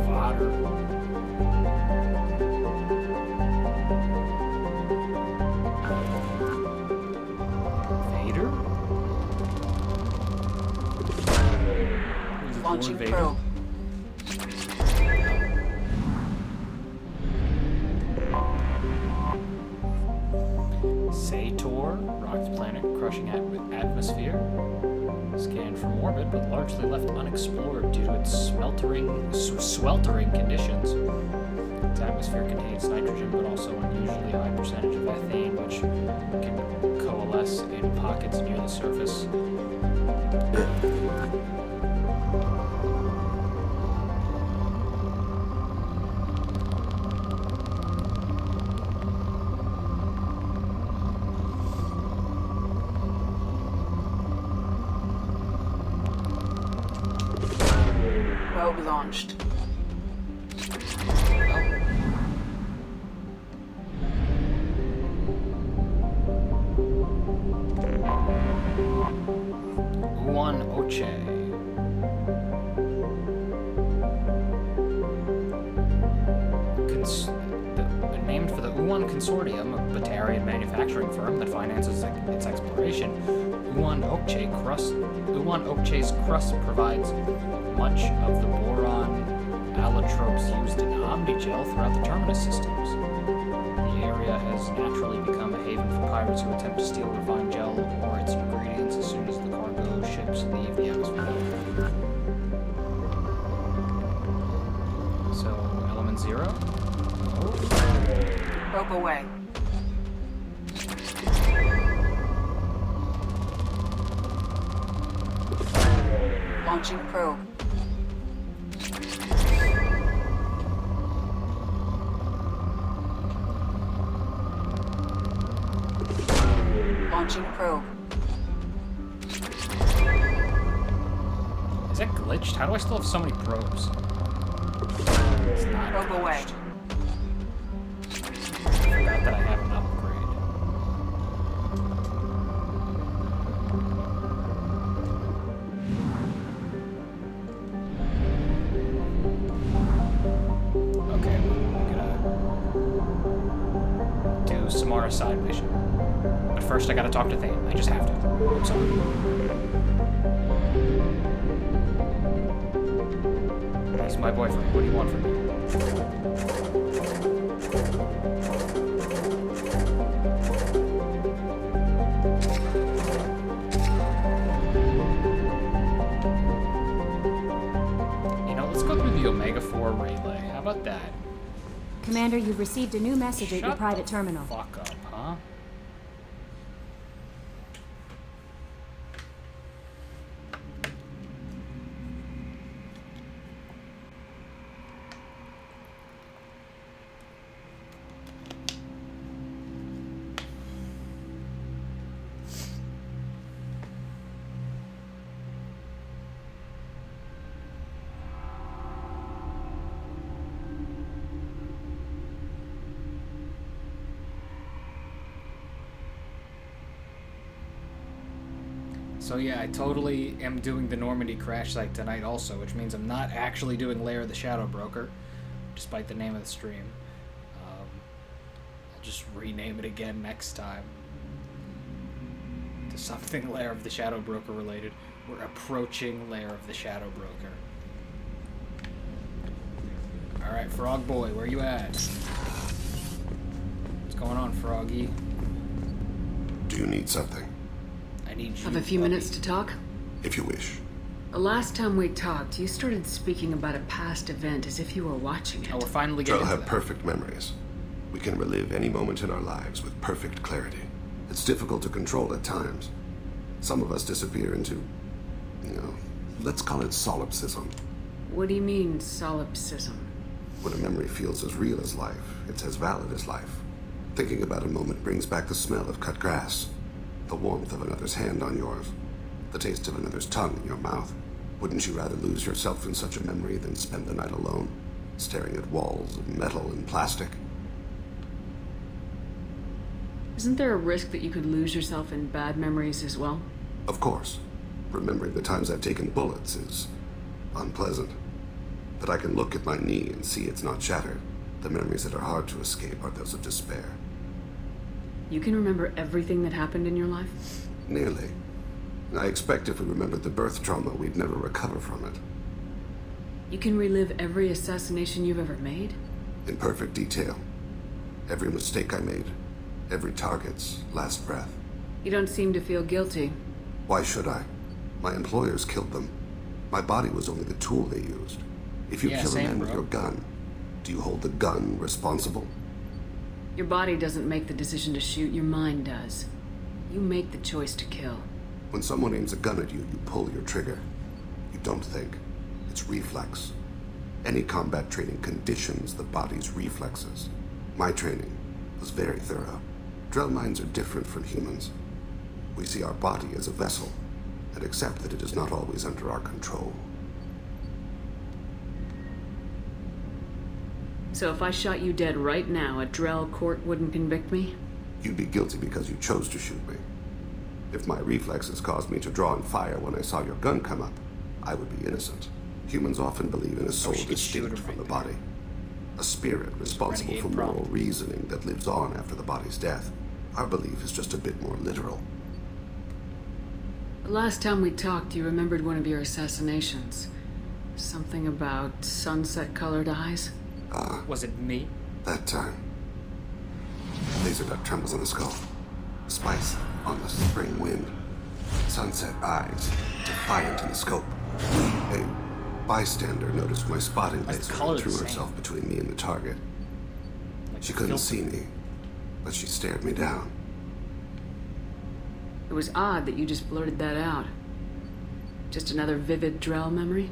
Fodder. Vader? Launching probe. Sator, rocked planet crushing atmosphere. Scanned from orbit, but largely left unexplored due to its sweltering conditions. Its atmosphere contains nitrogen, but also unusually high percentage of ethane, which can coalesce in pockets near the surface. Probe launched. Uwan Oche. Named for the Uwan Consortium, a Batarian manufacturing firm that finances its exploration, Uwan Oche's crust provides much of the boron allotropes used in Omnigel throughout the Terminus systems. The area has naturally become a haven for pirates who attempt to steal refined gel or its ingredients as soon as the cargo ships leave the atmosphere. So, element 0? Probe away. Launching probe. Launching probe. Is that glitched? How do I still have so many probes? It's not probe glitched. away. I forgot that I have an upgrade. Okay, I'm gonna do Samara side mission. But first I gotta talk to Thane. I just have to. I'm sorry. He's my boyfriend. What do you want from me? You know, let's go through the Omega 4 relay. How about that? Commander, you've received a new message at your private terminal. Fuck up, huh? So yeah, I totally am doing the Normandy crash site tonight also, which means I'm not actually doing Lair of the Shadow Broker, despite the name of the stream. I'll just rename it again next time to something Lair of the Shadow Broker related. We're approaching Lair of the Shadow Broker. Alright, Frog Boy, where you at? What's going on, Froggy? Do you need something? I need you. Have a few minutes to talk? If you wish. The last time we talked, you started speaking about a past event as if you were watching it. Oh, we're finally Drell getting to have that. perfect memories. We can relive any moment in our lives with perfect clarity. It's difficult to control at times. Some of us disappear into, let's call it solipsism. What do you mean, solipsism? When a memory feels as real as life, it's as valid as life. Thinking about a moment brings back the smell of cut grass, the warmth of another's hand on yours, the taste of another's tongue in your mouth. Wouldn't you rather lose yourself in such a memory than spend the night alone, staring at walls of metal and plastic? Isn't there a risk that you could lose yourself in bad memories as well? Of course. Remembering the times I've taken bullets is unpleasant. But I can look at my knee and see it's not shattered. The memories that are hard to escape are those of despair. You can remember everything that happened in your life? Nearly. I expect if we remembered the birth trauma, we'd never recover from it. You can relive every assassination you've ever made? In perfect detail. Every mistake I made. Every target's last breath. You don't seem to feel guilty. Why should I? My employers killed them. My body was only the tool they used. If you kill a man with your gun, do you hold the gun responsible? Your body doesn't make the decision to shoot, your mind does. You make the choice to kill. When someone aims a gun at you, you pull your trigger. You don't think. It's reflex. Any combat training conditions the body's reflexes. My training was very thorough. Drell minds are different from humans. We see our body as a vessel, and accept that it is not always under our control. So if I shot you dead right now, a Drell court wouldn't convict me? You'd be guilty because you chose to shoot me. If my reflexes caused me to draw and fire when I saw your gun come up, I would be innocent. Humans often believe in a soul distinct from the body. A spirit responsible for moral reasoning that lives on after the body's death. Our belief is just a bit more literal. The last time we talked, you remembered one of your assassinations. Something about sunset-colored eyes? Was it me? That time. Laser dot trembles on the skull. Spice on the spring wind. Sunset eyes, defiant in the scope. A bystander noticed my spotting laser and threw herself between me and the target. She couldn't see me, but she stared me down. It was odd that you just blurted that out. Just another vivid Drell memory?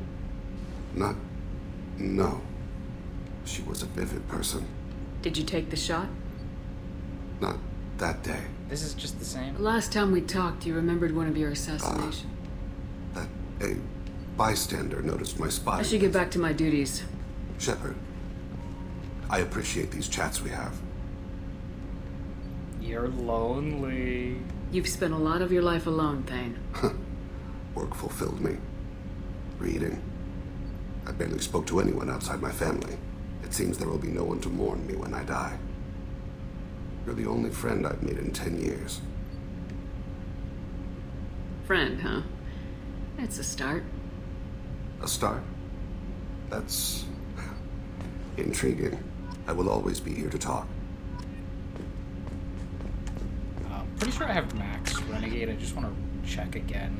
No. She was a vivid person. Did you take the shot? Not that day. This is just the same. The last time we talked, you remembered one of your assassinations. A bystander noticed my spotting. I should get back to my duties. Shepard, I appreciate these chats we have. You're lonely. You've spent a lot of your life alone, Thane. Work fulfilled me. Reading. I barely spoke to anyone outside my family. It seems there will be no one to mourn me when I die. You're the only friend I've made in 10 years. Friend, huh? That's a start. A start? That's intriguing. I will always be here to talk. Pretty sure I have Max Renegade. I just want to check again.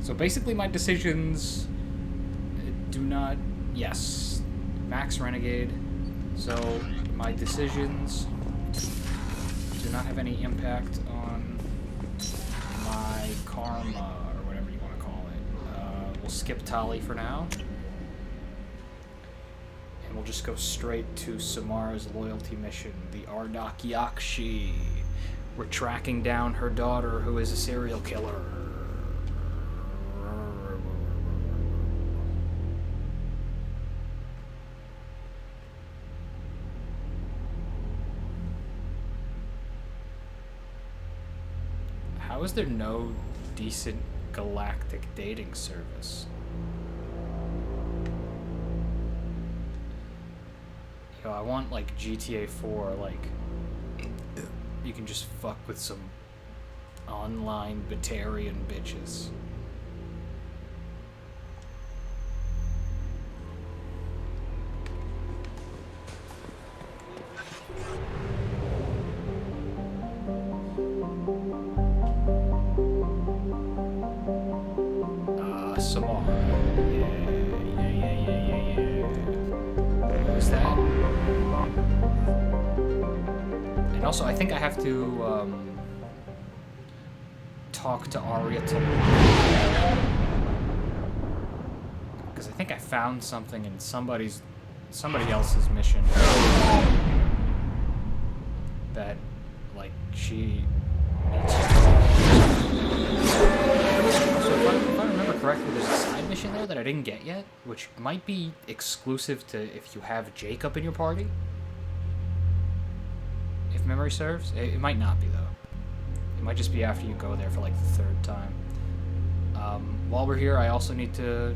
So basically my decisions do not... Yes. Max Renegade. So my decisions do not have any impact on my karma, or whatever you want to call it. We'll skip Tali for now. And we'll just go straight to Samara's loyalty mission, the Ardak Yakshi. We're tracking down her daughter, who is a serial killer. How is there no decent galactic dating service. Yo, I want like GTA 4, like you can just fuck with some online Batarian bitches. Samar. Yeah. What was that? And also, I think I have to talk to Arya to, because I think I found something in somebody else's mission that, like, she needs to. So if I remember correctly, there's a side mission there that I didn't get yet, which might be exclusive to if you have Jacob in your party. If memory serves. It might not be, though. It might just be after you go there for like the third time. While we're here, I also need to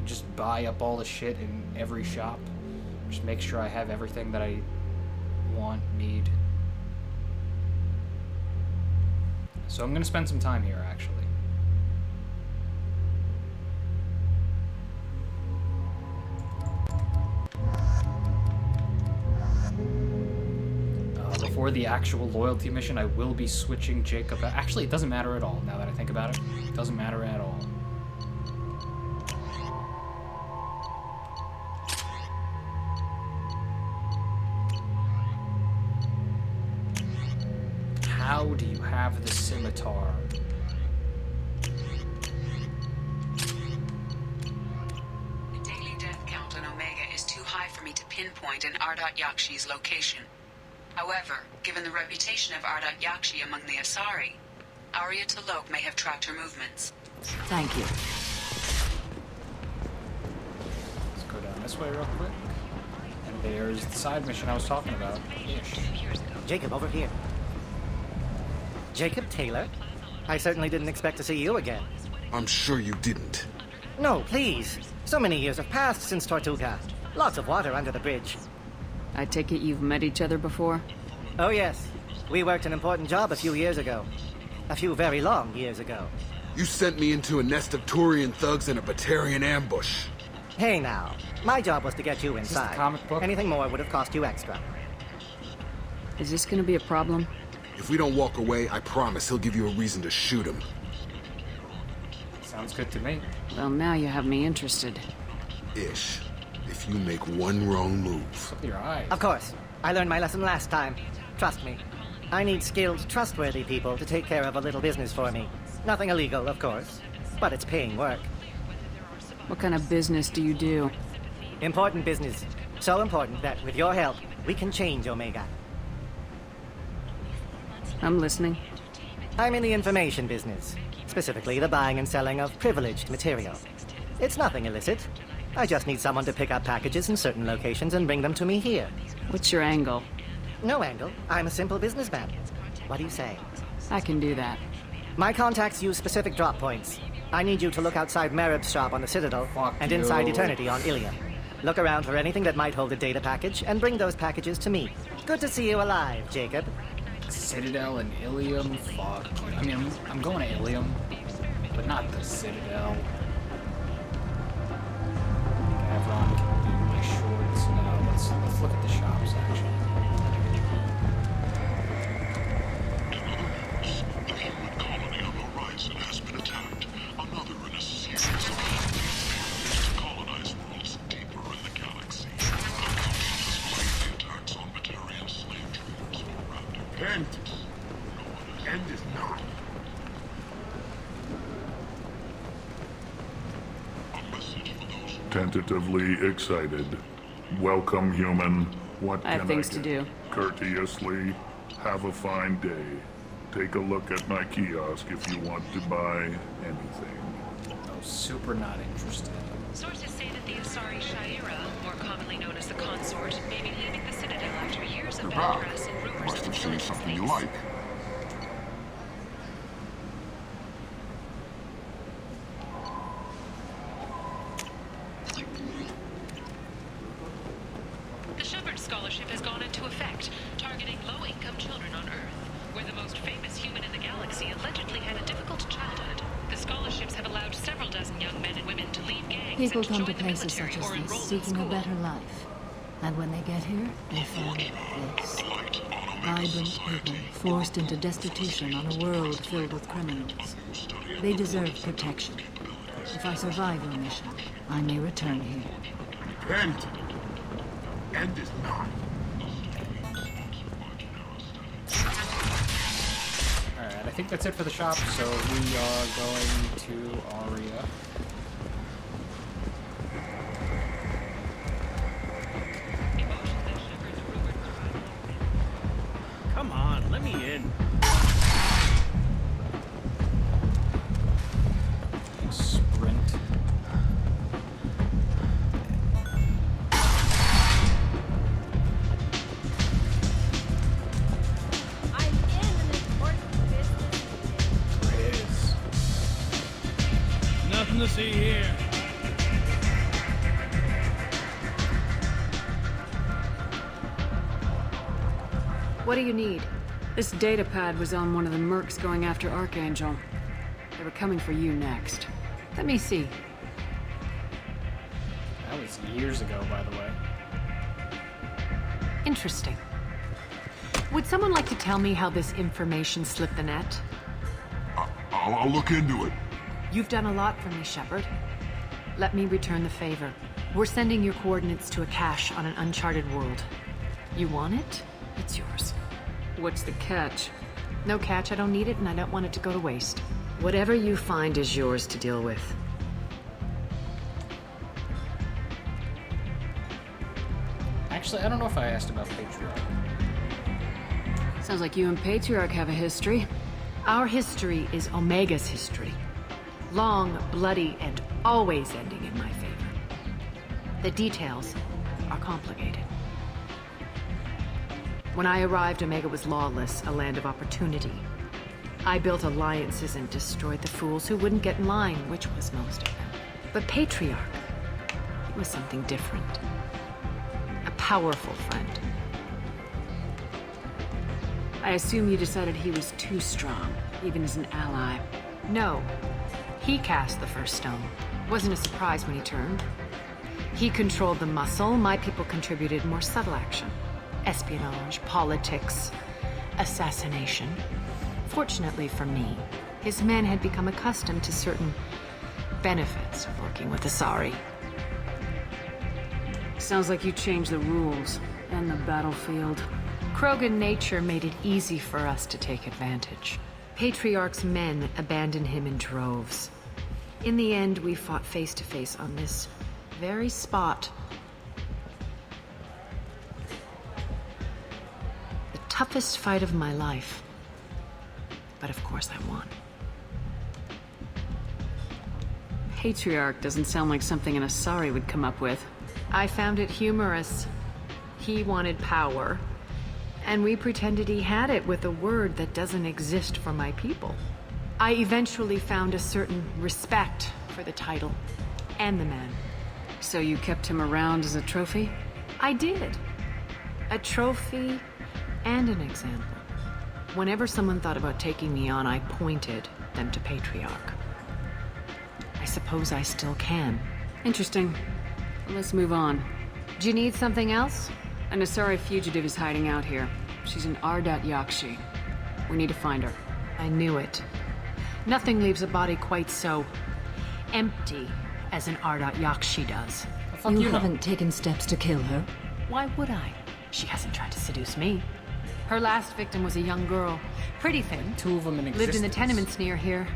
just buy up all the shit in every shop. Just make sure I have everything that I need. So I'm gonna spend some time here, actually. Before the actual loyalty mission, I will be switching Jacob. Actually, it doesn't matter at all, now that I think about it. It doesn't matter at all. How do you have the scimitar? The daily death count on Omega is too high for me to pinpoint an Ardat Yakshi's location. However, given the reputation of Ardat Yakshi among the Asari, Arya T'Loak may have tracked her movements. Thank you. Let's go down this way real quick. And there's the side mission I was talking about. Ish. Jacob, over here. Jacob Taylor? I certainly didn't expect to see you again. I'm sure you didn't. No, please. So many years have passed since Tortuga. Lots of water under the bridge. I take it you've met each other before? Oh, yes. We worked an important job a few years ago. A few very long years ago. You sent me into a nest of Turian thugs in a Batarian ambush. Hey now, my job was to get you inside. Is this the comic book? Anything more would have cost you extra. Is this gonna be a problem? If we don't walk away, I promise he'll give you a reason to shoot him. Sounds good to me. Well, now you have me interested. Ish. If you make one wrong move... Look at your eyes. Of course. I learned my lesson last time. Trust me. I need skilled, trustworthy people to take care of a little business for me. Nothing illegal, of course. But it's paying work. What kind of business do you do? Important business. So important that, with your help, we can change Omega. I'm listening. I'm in the information business. Specifically, the buying and selling of privileged material. It's nothing illicit. I just need someone to pick up packages in certain locations and bring them to me here. What's your angle? No angle. I'm a simple businessman. What do you say? I can do that. My contacts use specific drop points. I need you to look outside Merib's shop on the Citadel and inside Eternity on Ilium. Look around for anything that might hold a data package and bring those packages to me. Good to see you alive, Jacob. Citadel and Ilium? Fuck. I mean, I'm going to Ilium, but not the Citadel. Avron can be my shorts. No, let's look at the shops, actually. The human colony on the horizon has been attacked. Another in a series of attacks to colonize worlds deeper in the galaxy. The attacks on Batarian slave traders were rapid. End is not. Tentatively excited. Welcome, human. What I have can things I to get? do. Courteously, have a fine day. Take a look at my kiosk if you want to buy anything. Oh, super not interested. Sources say that the Asari Shaira, more commonly known as the Consort, may be leaving the Citadel after years of bad press and rumors Must of have seen villainous something you things. like. People come to places such as this seeking a better life. And when they get here, they find this. Vibrant people forced into destitution on a world filled with criminals. They deserve protection. If I survive your mission, I may return here. End. End is not. Alright, I think that's it for the shop, so we are going to Aria. Come on, let me in. Sprint. I'm in an important business meeting. Riz. Nothing to see here. What do you need? This data pad was on one of the mercs going after Archangel. They were coming for you next. Let me see. That was years ago, by the way. Interesting. Would someone like to tell me how this information slipped the net? I'll look into it. You've done a lot for me, Shepard. Let me return the favor. We're sending your coordinates to a cache on an uncharted world. You want it? It's yours. What's the catch? No catch, I don't need it, and I don't want it to go to waste. Whatever you find is yours to deal with. Actually, I don't know if I asked about Patriarch. Sounds like you and Patriarch have a history. Our history is Omega's history. Long, bloody, and always ending in my favor. The details are complicated. When I arrived, Omega was lawless, a land of opportunity. I built alliances and destroyed the fools who wouldn't get in line, which was most of them. But Patriarch, he was something different. A powerful friend. I assume you decided he was too strong, even as an ally. No. He cast the first stone. Wasn't a surprise when he turned. He controlled the muscle, my people contributed more subtle action. Espionage, politics, assassination. Fortunately for me, his men had become accustomed to certain benefits of working with Asari. Sounds like you changed the rules and the battlefield. Krogan nature made it easy for us to take advantage. Patriarch's men abandoned him in droves. In the end, we fought face to face on this very spot. The toughest fight of my life. But of course I won. Patriarch doesn't sound like something an Asari would come up with. I found it humorous. He wanted power, and we pretended he had it with a word that doesn't exist for my people. I eventually found a certain respect for the title and the man. So you kept him around as a trophy? I did. A trophy and an example. Whenever someone thought about taking me on, I pointed them to Patriarch. I suppose I still can. Interesting. Let's move on. Do you need something else? An Asari fugitive is hiding out here. She's an Ardat Yakshi. We need to find her. I knew it. Nothing leaves a body quite so empty as an Ardat Yakshi does. You haven't taken steps to kill her? Why would I? She hasn't tried to seduce me. Her last victim was a young girl. Pretty thin. Two of them in existence. Lived in the tenements near here.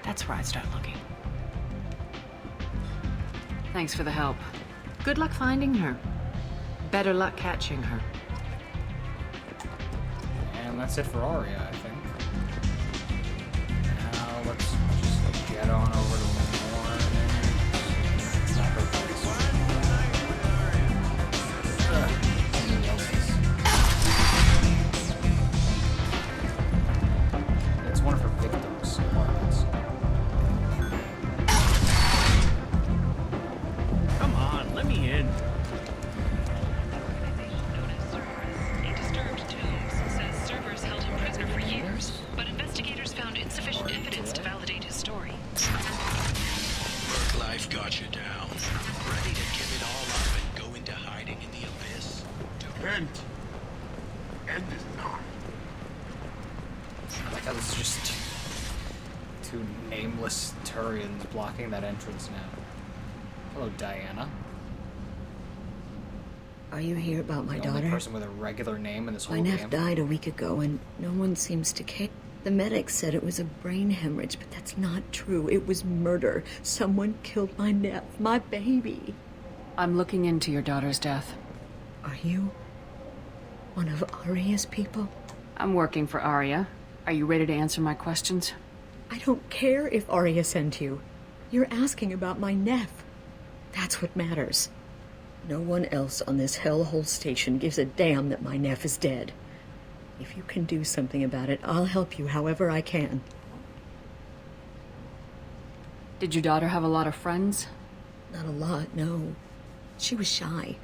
That's where I'd start looking. Thanks for the help. Good luck finding her. Better luck catching her. And that's it for Aria, I think. Now let's just get on over to Lemoore. It's not her place. It's one of her victims' apartments. Come on, let me in. But investigators found insufficient evidence to validate his story. there's just two nameless Turians blocking that entrance now. Hello, Diana. Are you here about my The daughter? only person with a regular name in this whole My game. nephew died a week ago, and no one seems to care. The medics said it was a brain hemorrhage, but that's not true. It was murder. Someone killed my nephew, my baby. I'm looking into your daughter's death. Are you one of Arya's people? I'm working for Arya. Are you ready to answer my questions? I don't care if Arya sent you. You're asking about my nephew. That's what matters. No one else on this hellhole station gives a damn that my nephew is dead. If you can do something about it, I'll help you however I can. Did your daughter have a lot of friends? Not a lot, no. She was shy.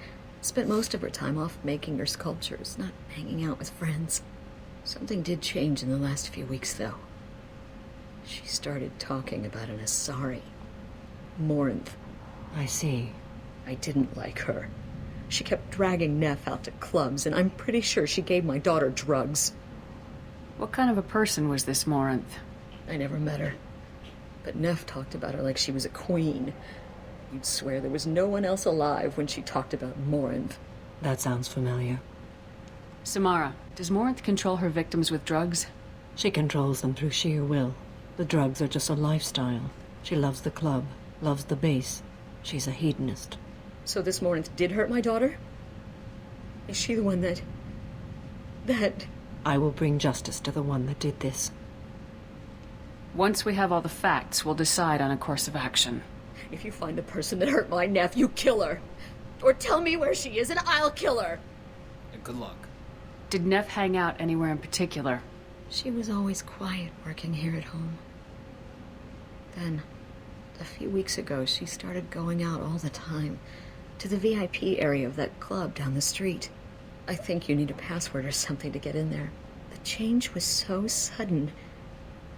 Spent most of her time off making her sculptures, not hanging out with friends. Something did change in the last few weeks, though. She started talking about an Asari. Morinth. I see. I didn't like her. She kept dragging Neff out to clubs, and I'm pretty sure she gave my daughter drugs. What kind of a person was this Morinth? I never met her. But Neff talked about her like she was a queen. You'd swear there was no one else alive when she talked about Morinth. That sounds familiar. Samara, does Morinth control her victims with drugs? She controls them through sheer will. The drugs are just a lifestyle. She loves the club, loves the base. She's a hedonist. So this Morinth did hurt my daughter? Is she the one that... I will bring justice to the one that did this. Once we have all the facts, we'll decide on a course of action. If you find the person that hurt my nephew, kill her. Or tell me where she is and I'll kill her. Good luck. Did Neff hang out anywhere in particular? She was always quiet working here at home. Then, a few weeks ago, she started going out all the time. To the VIP area of that club down the street. I think you need a password or something to get in there. The change was so sudden.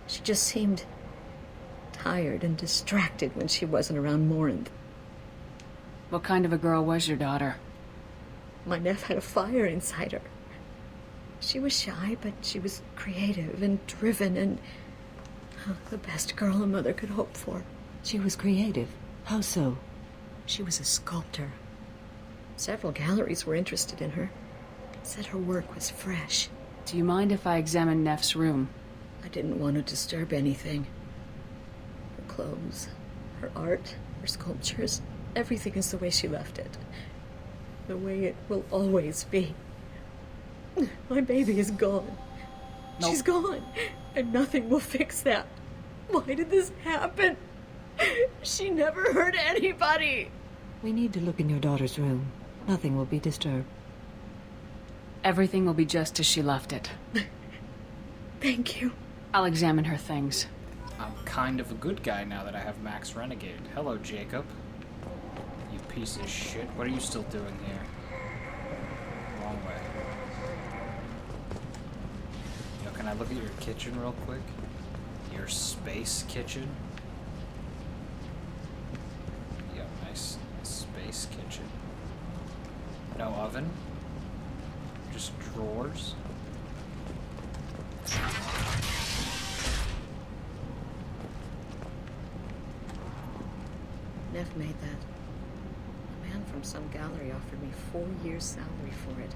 She just seemed tired and distracted when she wasn't around Morinth. What kind of a girl was your daughter? My nephew had a fire inside her. She was shy, but she was creative and driven and the best girl a mother could hope for. She was creative. How so? She was a sculptor. Several galleries were interested in her. Said her work was fresh. Do you mind if I examine Neff's room? I didn't want to disturb anything. Her clothes, her art, her sculptures, everything is the way she left it. The way it will always be. My baby is gone. Nope. She's gone, and nothing will fix that. Why did this happen? She never hurt anybody. We need to look in your daughter's room. Nothing will be disturbed. Everything will be just as she left it. Thank you. I'll examine her things. I'm kind of a good guy now that I have Max Renegade. Hello, Jacob. You piece of shit. What are you still doing here? Wrong way. Yo, can I look at your kitchen real quick? Your space kitchen? Yo, nice space kitchen. No oven? Just drawers? Neff made that. A man from some gallery offered me 4 years' salary for it.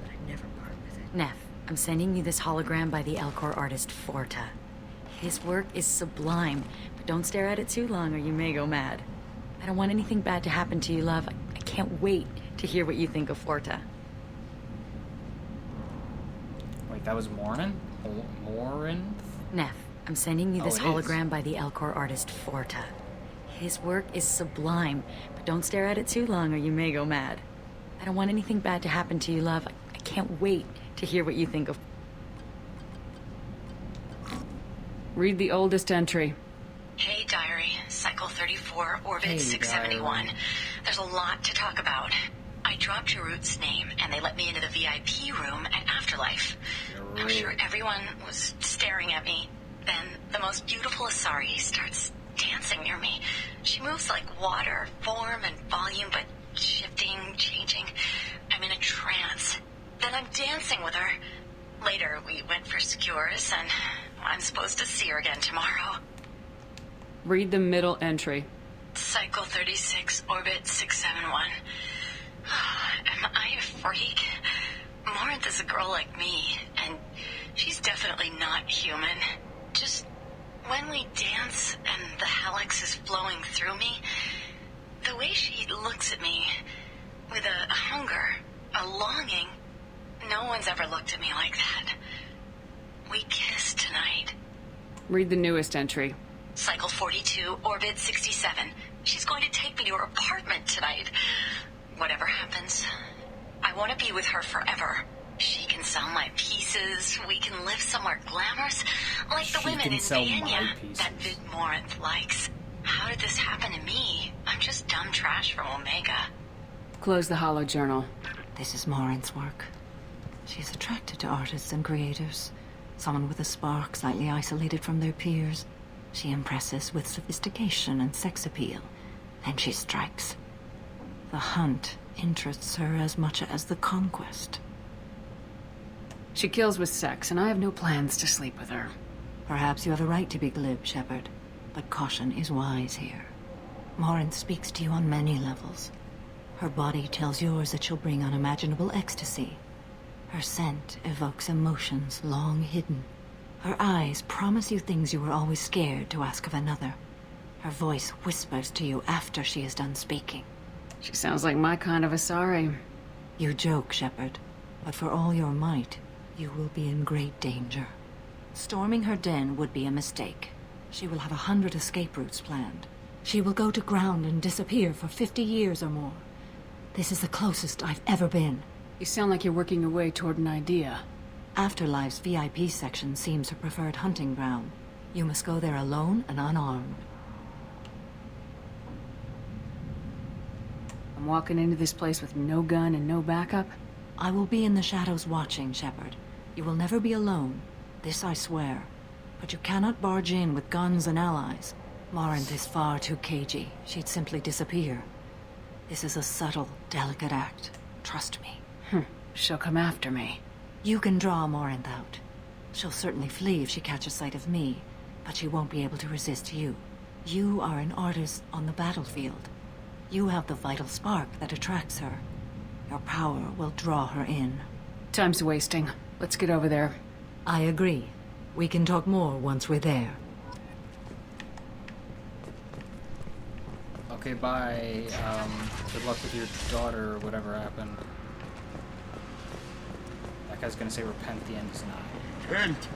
But I'd never part with it. Neff, I'm sending you this hologram by the Alcor artist Forta. His work is sublime, but don't stare at it too long or you may go mad. I don't want anything bad to happen to you, love. I can't wait to hear what you think of Forta. Wait, that was Morinth? Morinth? Neff, I'm sending you this it hologram is. by the Alcor artist Forta. His work is sublime, but don't stare at it too long or you may go mad. I don't want anything bad to happen to you, love. I can't wait to hear what you think of... Read the oldest entry. Hey, Diary. Cycle 34, Orbit Hey, 671. Diary. There's a lot to talk about. I dropped Jarut's name, and they let me into the VIP room at Afterlife. I'm sure everyone was staring at me. Then the most beautiful Asari starts dancing near me. She moves like water, form and volume, but shifting, changing. I'm in a trance. Then I'm dancing with her. Later, we went for security. yours, and I'm supposed to see her again tomorrow. Read the middle entry. Cycle 36, orbit 671. Am I a freak? Morinth is a girl like me, and she's definitely not human. Just when we dance and the helix is flowing through me, the way she looks at me with a hunger, a longing, no one's ever looked at me like that. We kissed tonight. Read the newest entry. Cycle 42, orbit 67. She's going to take me to her apartment tonight. Whatever happens, I want to be with her forever. She can sell my pieces. We can live somewhere glamorous, like the women in Vienna that Vid Morinth likes. How did this happen to me? I'm just dumb trash from Omega. Close the holo journal. This is Morinth's work. She's attracted to artists and creators. Someone with a spark, slightly isolated from their peers. She impresses with sophistication and sex appeal. Then she strikes. The hunt interests her as much as the conquest. She kills with sex, and I have no plans to sleep with her. Perhaps you have a right to be glib, Shepard, but caution is wise here. Morinth speaks to you on many levels. Her body tells yours that she'll bring unimaginable ecstasy. Her scent evokes emotions long hidden. Her eyes promise you things you were always scared to ask of another. Her voice whispers to you after she is done speaking. She sounds like my kind of Asari. You joke, Shepard, but for all your might, you will be in great danger. Storming her den would be a mistake. She will have 100 escape routes planned. She will go to ground and disappear for 50 years or more. This is the closest I've ever been. You sound like you're working your way toward an idea. Afterlife's VIP section seems her preferred hunting ground. You must go there alone and unarmed. I'm walking into this place with no gun and no backup? I will be in the shadows watching, Shepard. You will never be alone. This I swear. But you cannot barge in with guns and allies. Morinth is far too cagey. She'd simply disappear. This is a subtle, delicate act. Trust me. She'll come after me. You can draw Morinth out. She'll certainly flee if she catches sight of me, but she won't be able to resist you. You are an artist on the battlefield. You have the vital spark that attracts her. Your power will draw her in. Time's wasting. Let's get over there. I agree. We can talk more once we're there. Okay, bye. Good luck with your daughter or whatever happened. That guy's gonna say repent, the end is not. Repent?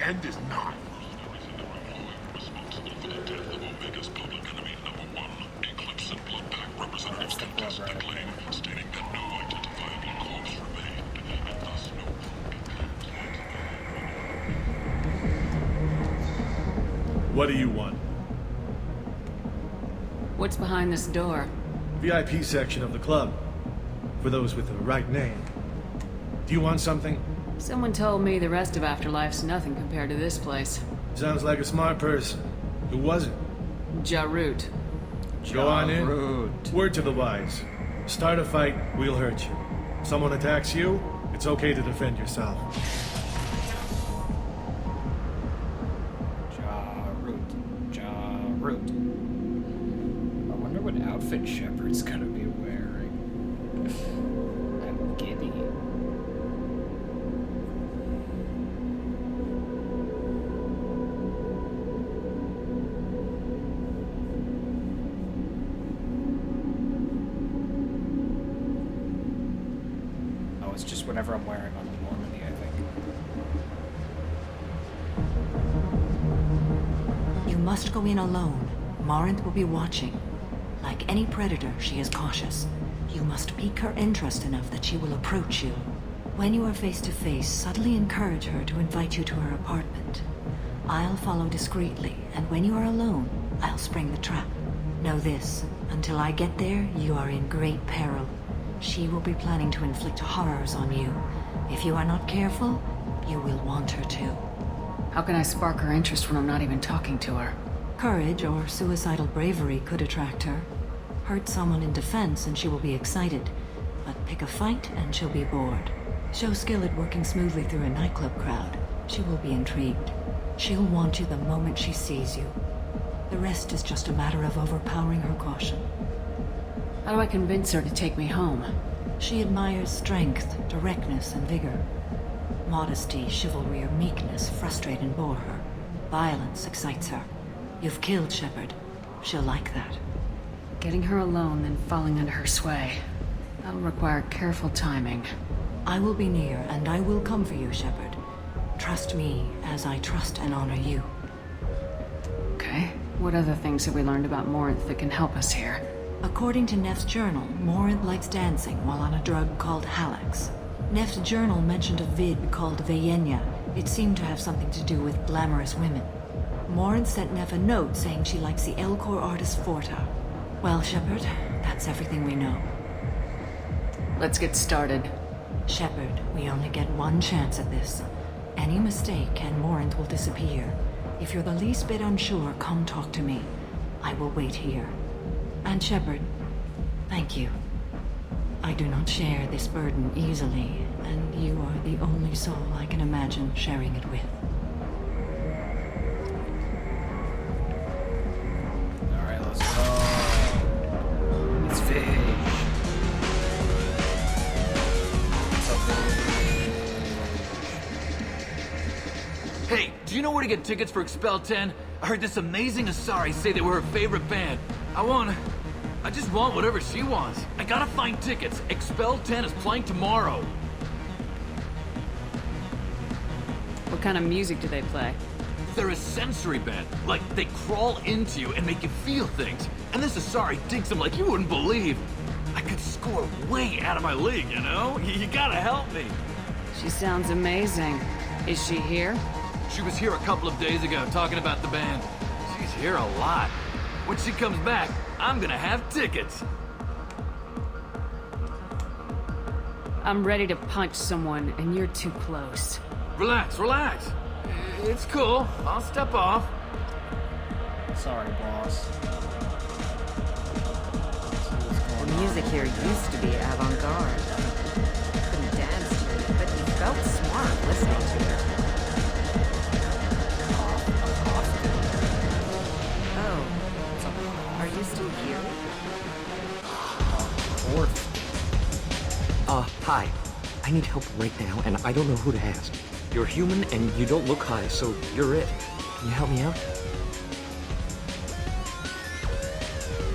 End is not. That's the club, right? Stating that no identifiable corpse remained, and thus no What do you want? What's behind this door? VIP section of the club. For those with the right name. Do you want something? Someone told me the rest of Afterlife's nothing compared to this place. Sounds like a smart person. Who was it? Jarut. Go on in. Word to the wise. Start a fight, we'll hurt you. Someone attacks you, it's okay to defend yourself. Jarut. I wonder what outfit Shepard's gonna be wearing. I'm giddy. It's just whenever I'm wearing on the Normandy, I think. You must go in alone. Morinth will be watching. Like any predator, she is cautious. You must pique her interest enough that she will approach you. When you are face to face, subtly encourage her to invite you to her apartment. I'll follow discreetly, and when you are alone, I'll spring the trap. Know this, until I get there, you are in great peril. She will be planning to inflict horrors on you. If you are not careful, you will want her to. How can I spark her interest when I'm not even talking to her? Courage or suicidal bravery could attract her. Hurt someone in defense and she will be excited. But pick a fight and she'll be bored. Show skill at working smoothly through a nightclub crowd. She will be intrigued. She'll want you the moment she sees you. The rest is just a matter of overpowering her caution. How do I convince her to take me home? She admires strength, directness, and vigor. Modesty, chivalry, or meekness frustrate and bore her. Violence excites her. You've killed Shepard. She'll like that. Getting her alone, then falling under her sway. That'll require careful timing. I will be near, and I will come for you, Shepard. Trust me, as I trust and honor you. Okay. What other things have we learned about Morinth that can help us here? According to Neff's journal, Morinth likes dancing while on a drug called Halax. Neff's journal mentioned a vid called Vayenya. It seemed to have something to do with glamorous women. Morinth sent Neff a note saying she likes the Elcor artist Forta. Well, Shepard, that's everything we know. Let's get started. Shepard, we only get one chance at this. Any mistake and Morinth will disappear. If you're the least bit unsure, come talk to me. I will wait here. And Shepard, thank you. I do not share this burden easily, and you are the only soul I can imagine sharing it with. Alright, let's go. Let's fish. Hey, do you know where to get tickets for Expel 10? I heard this amazing Asari say they were her favorite band. I just want whatever she wants. I gotta find tickets. Expel 10 is playing tomorrow. What kind of music do they play? They're a sensory band. Like, they crawl into you and make you feel things. And this Asari digs them like you wouldn't believe. I could score way out of my league, you know? You gotta help me. She sounds amazing. Is she here? She was here a couple of days ago talking about the band. She's here a lot. When she comes back, I'm gonna have tickets. I'm ready to punch someone, and you're too close. Relax, relax. It's cool. I'll step off. Sorry, boss. The music here used to be avant-garde. Couldn't dance to it, but you felt smart listening to it. Oh, are you still here? Hi. I need help right now, and I don't know who to ask. You're human, and you don't look high, so you're it. Can you help me out?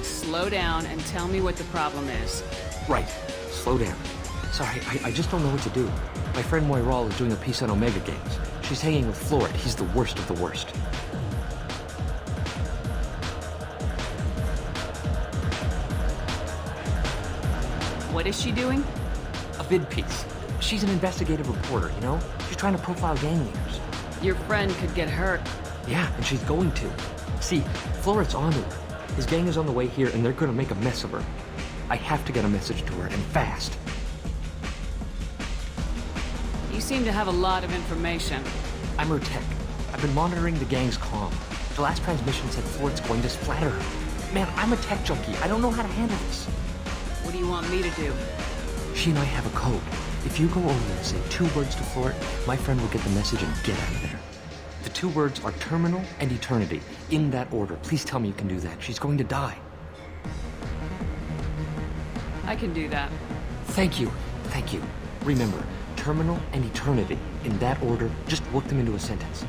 Slow down and tell me what the problem is. Right. Slow down. Sorry, I just don't know what to do. My friend Moiral is doing a piece on Omega Games. She's hanging with Florid. He's the worst of the worst. What is she doing? A vid piece. She's an investigative reporter, you know? She's trying to profile gang leaders. Your friend could get hurt. Yeah, and she's going to. See, Florid's on to her. His gang is on the way here, and they're gonna make a mess of her. I have to get a message to her, and fast. You seem to have a lot of information. I'm her tech. I've been monitoring the gang's comm. The last transmission said Florid's going to splatter her. Man, I'm a tech junkie. I don't know how to handle this. What do you want me to do? She and I have a code. If you go over and say 2 words to Florid, my friend will get the message and get out of there. The 2 words are terminal and eternity. In that order. Please tell me you can do that. She's going to die. I can do that. Thank you. Thank you. Remember, terminal and eternity. In that order, just work them into a sentence.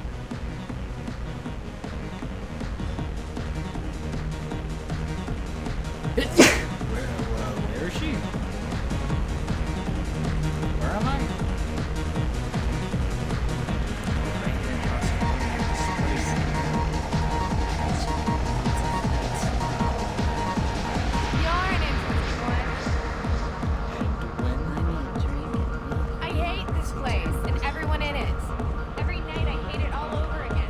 Where is she? Where am I? I hate this place and everyone in it. Every night I hate it all over again.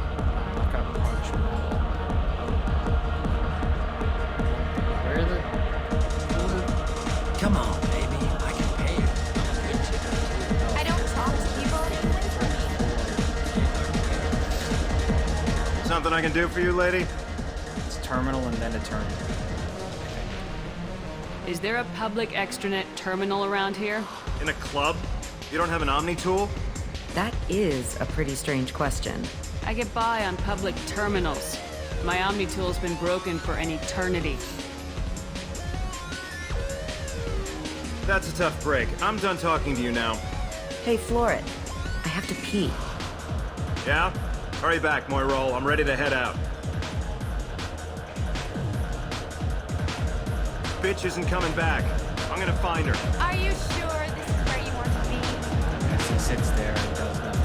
Come on, baby. I can pay you. I don't talk to people. They wait for me. Something I can do for you, lady? It's terminal and then eternity. Is there a public extranet terminal around here? In a club? You don't have an Omni tool? That is a pretty strange question. I get by on public terminals. My Omni-tool's been broken for an eternity. That's a tough break. I'm done talking to you now. Hey, Floret. I have to pee. Yeah? Hurry back, Moirol. I'm ready to head out. Bitch isn't coming back. I'm gonna find her. Are you sure this is where you want to be? As he sits there and does nothing.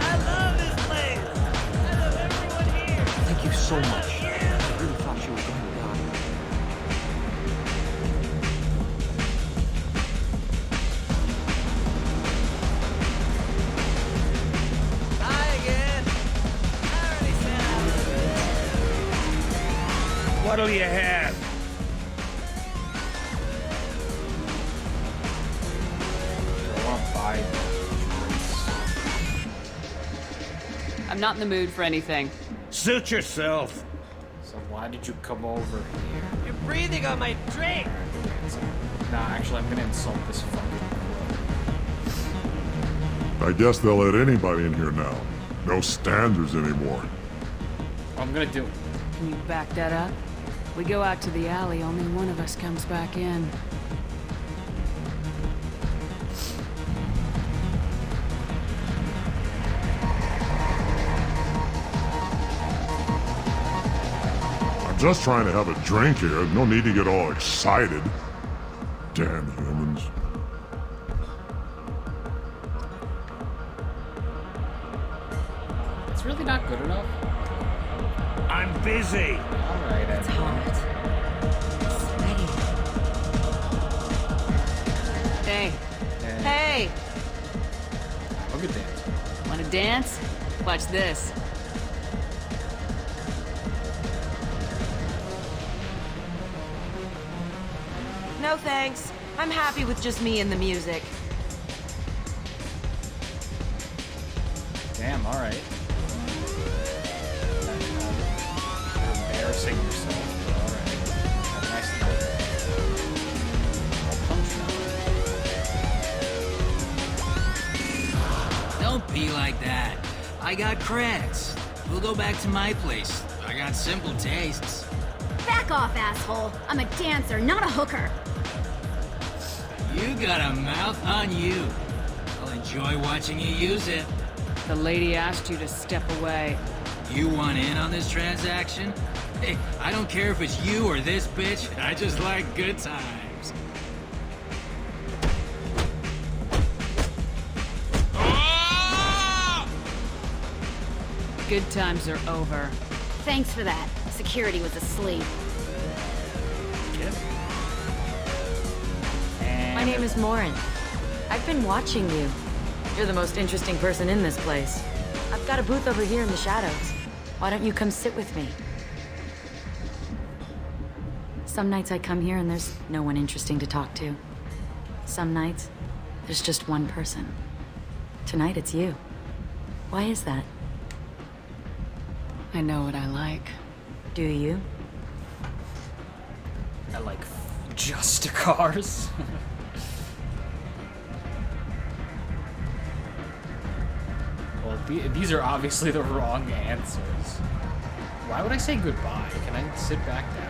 I love this place! I love everyone here! Thank you so much. I really thought she was going to die. Hi again! I already said I was What'll you have? I want to buy I'm not in the mood for anything. Suit yourself. So why did you come over here? You're breathing on my drink! Nah, actually, I'm gonna insult this fucking I guess they'll let anybody in here now. No standards anymore. I'm gonna do. Can you back that up? We go out to the alley, only one of us comes back in. I'm just trying to have a drink here. No need to get all excited. Damn humans. It's really not good enough. I'm busy. All right, It's hot. Sweaty. Hey. Hey! Look at that. Wanna dance? Watch this. No thanks. I'm happy with just me and the music. Damn, all right. You're embarrassing yourself, but all right. Have a nice night. I'll punch now. Don't be like that. I got credits. We'll go back to my place. I got simple tastes. Back off, asshole. I'm a dancer, not a hooker. You got a mouth on you. I'll enjoy watching you use it. The lady asked you to step away. You want in on this transaction? Hey, I don't care if it's you or this bitch. I just like good times. Good times are over. Thanks for that. Security was asleep. My name is Morin. I've been watching you. You're the most interesting person in this place. I've got a booth over here in the shadows. Why don't you come sit with me? Some nights I come here and there's no one interesting to talk to. Some nights, there's just one person. Tonight it's you. Why is that? I know what I like. Do you? I like just cars. Well, these are obviously the wrong answers. Why would I say goodbye? Can I sit back down?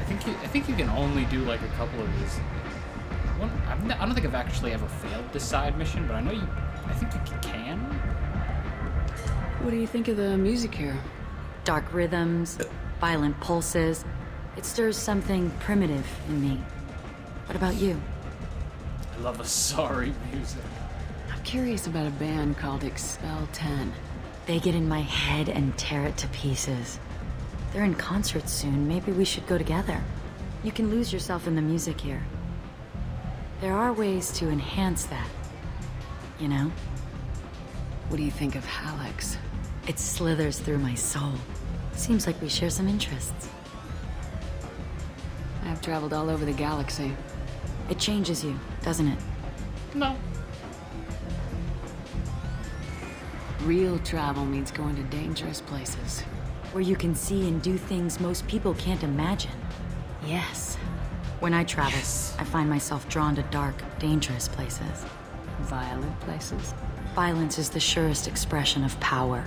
I think you can only do like a couple of these. I don't think I've actually ever failed this side mission, but I know you. I think you can. What do you think of the music here? Dark rhythms, violent pulses. It stirs something primitive in me. What about you? I love Asari music. I'm curious about a band called Expel 10. They get in my head and tear it to pieces. They're in concert soon. Maybe we should go together. You can lose yourself in the music here. There are ways to enhance that. You know? What do you think of Hallex? It slithers through my soul. Seems like we share some interests. I've traveled all over the galaxy. It changes you, doesn't it? No. Real travel means going to dangerous places. Where you can see and do things most people can't imagine. Yes. When I travel, I find myself drawn to dark, dangerous places. Violent places? Violence is the surest expression of power.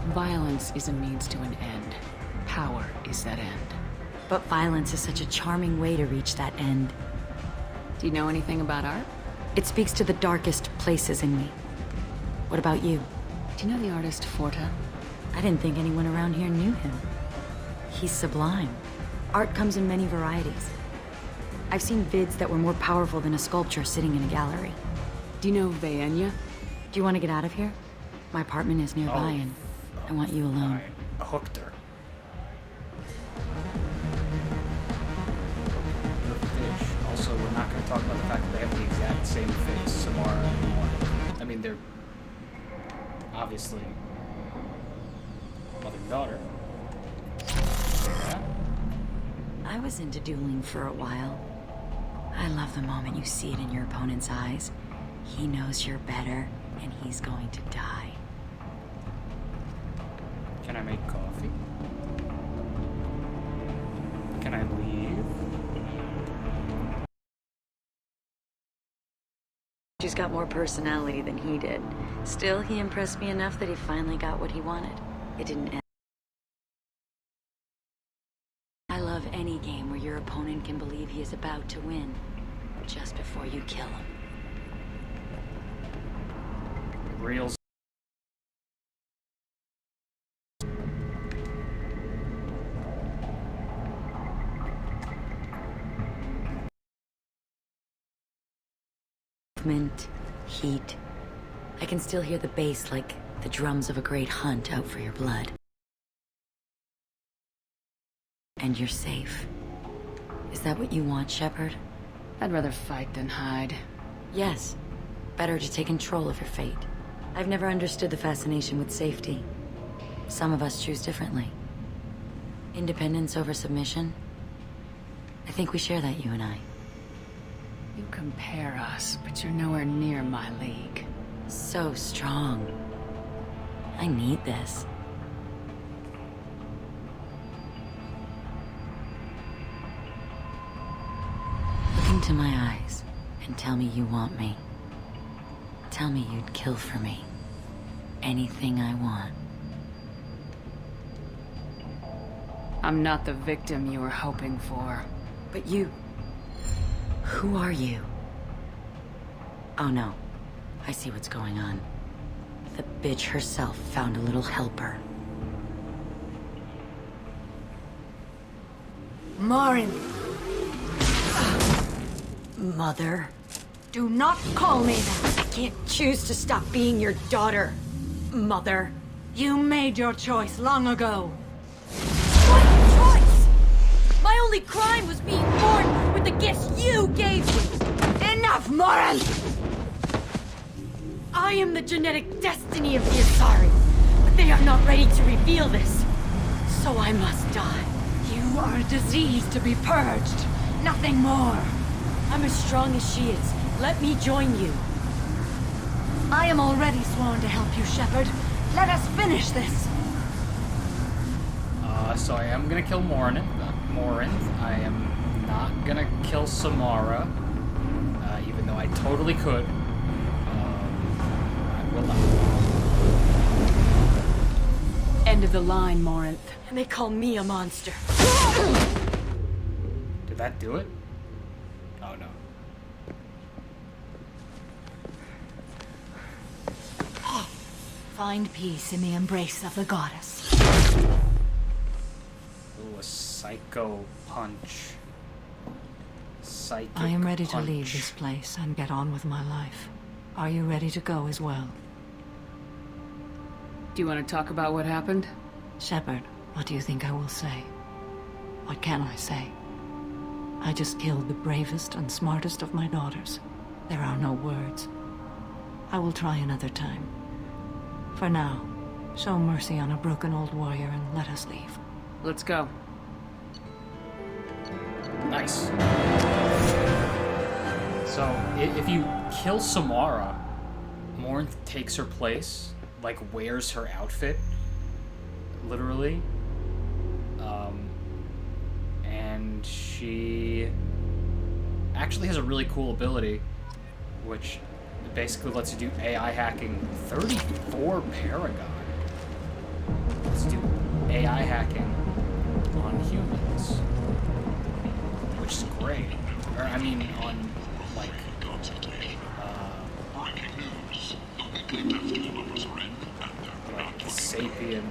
Violence is a means to an end. Power is that end. But violence is such a charming way to reach that end. Do you know anything about art? It speaks to the darkest places in me. What about you? Do you know the artist Forta? I didn't think anyone around here knew him. He's sublime. Art comes in many varieties. I've seen vids that were more powerful than a sculpture sitting in a gallery. Do you know Vaenya? Do you want to get out of here? My apartment is nearby and I want you alone. I hooked her. Also, we're not going to talk about the fact that they have the exact same face, Samara and Moore. I mean, they're obviously mother and daughter. Yeah. I was into dueling for a while. I love the moment you see it in your opponent's eyes. He knows you're better, and he's going to die. Can I make coffee? Can I leave? She's got more personality than he did. Still, he impressed me enough that he finally got what he wanted. It didn't end. I love any game where your opponent can believe he is about to win, just before you kill him. Reels. Movement, heat. I can still hear the bass like the drums of a great hunt out for your blood. And you're safe. Is that what you want, Shepard? I'd rather fight than hide. Yes. Better to take control of your fate. I've never understood the fascination with safety. Some of us choose differently. Independence over submission. I think we share that, you and I. You compare us, but you're nowhere near my league. So strong. I need this. Look into my eyes and tell me you want me. Tell me you'd kill for me. Anything I want. I'm not the victim you were hoping for. But you... Who are you? Oh no. I see what's going on. The bitch herself found a little helper. Marin. Mother. Do not call me that. I can't choose to stop being your daughter. Mother. You made your choice long ago. What choice? My only crime was being born with the gifts you gave me. Enough, Moran! I am the genetic destiny of the Asari, but they are not ready to reveal this. So I must die. You are a disease to be purged. Nothing more. I'm as strong as she is. Let me join you. I am already sworn to help you, Shepard. Let us finish this. So I am gonna kill Morinth. I am not gonna kill Samara, even though I totally could. I will not. End of the line, Morinth. And they call me a monster. Did that do it? Oh no. Find peace in the embrace of the goddess. Ooh, a psycho punch. Psychic I am ready punch. to leave this place and get on with my life. Are you ready to go as well? Do you want to talk about what happened? Shepard, what do you think I will say? What can I say? I just killed the bravest and smartest of my daughters. There are no words. I will try another time. For now, show mercy on a broken old warrior and let us leave. Let's go. Nice. So, if you kill Samara, Morinth takes her place, like wears her outfit. literally. And she actually has a really cool ability, which basically lets you do AI hacking. 34 Paragon. Let's do AI hacking on humans, which is great. Or I mean, on like sapient,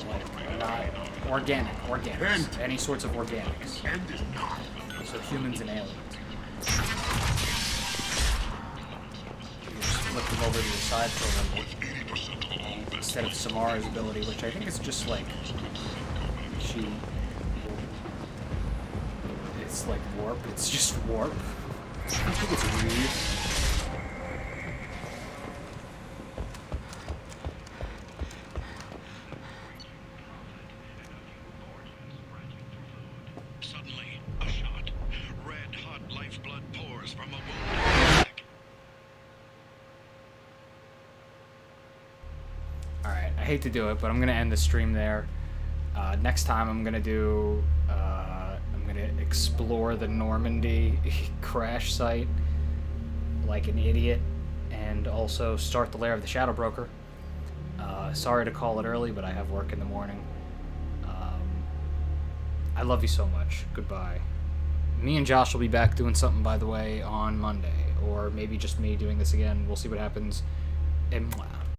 like not organics, any sorts of organics. So humans and aliens. You just flip them over to your side for a little bit, instead of Samara's ability, which I think is just like it's like warp. It's just warp. I think it's weird. I hate to do it, but I'm gonna end the stream there. Next time I'm gonna do I'm gonna explore the Normandy crash site like an idiot, and also start the lair of the Shadow Broker. Sorry to call it early, but I have work in the morning. I love you so much. Goodbye. Me and Josh will be back doing something, by the way, on Monday, or maybe just me doing this again. We'll see what happens. Et moi.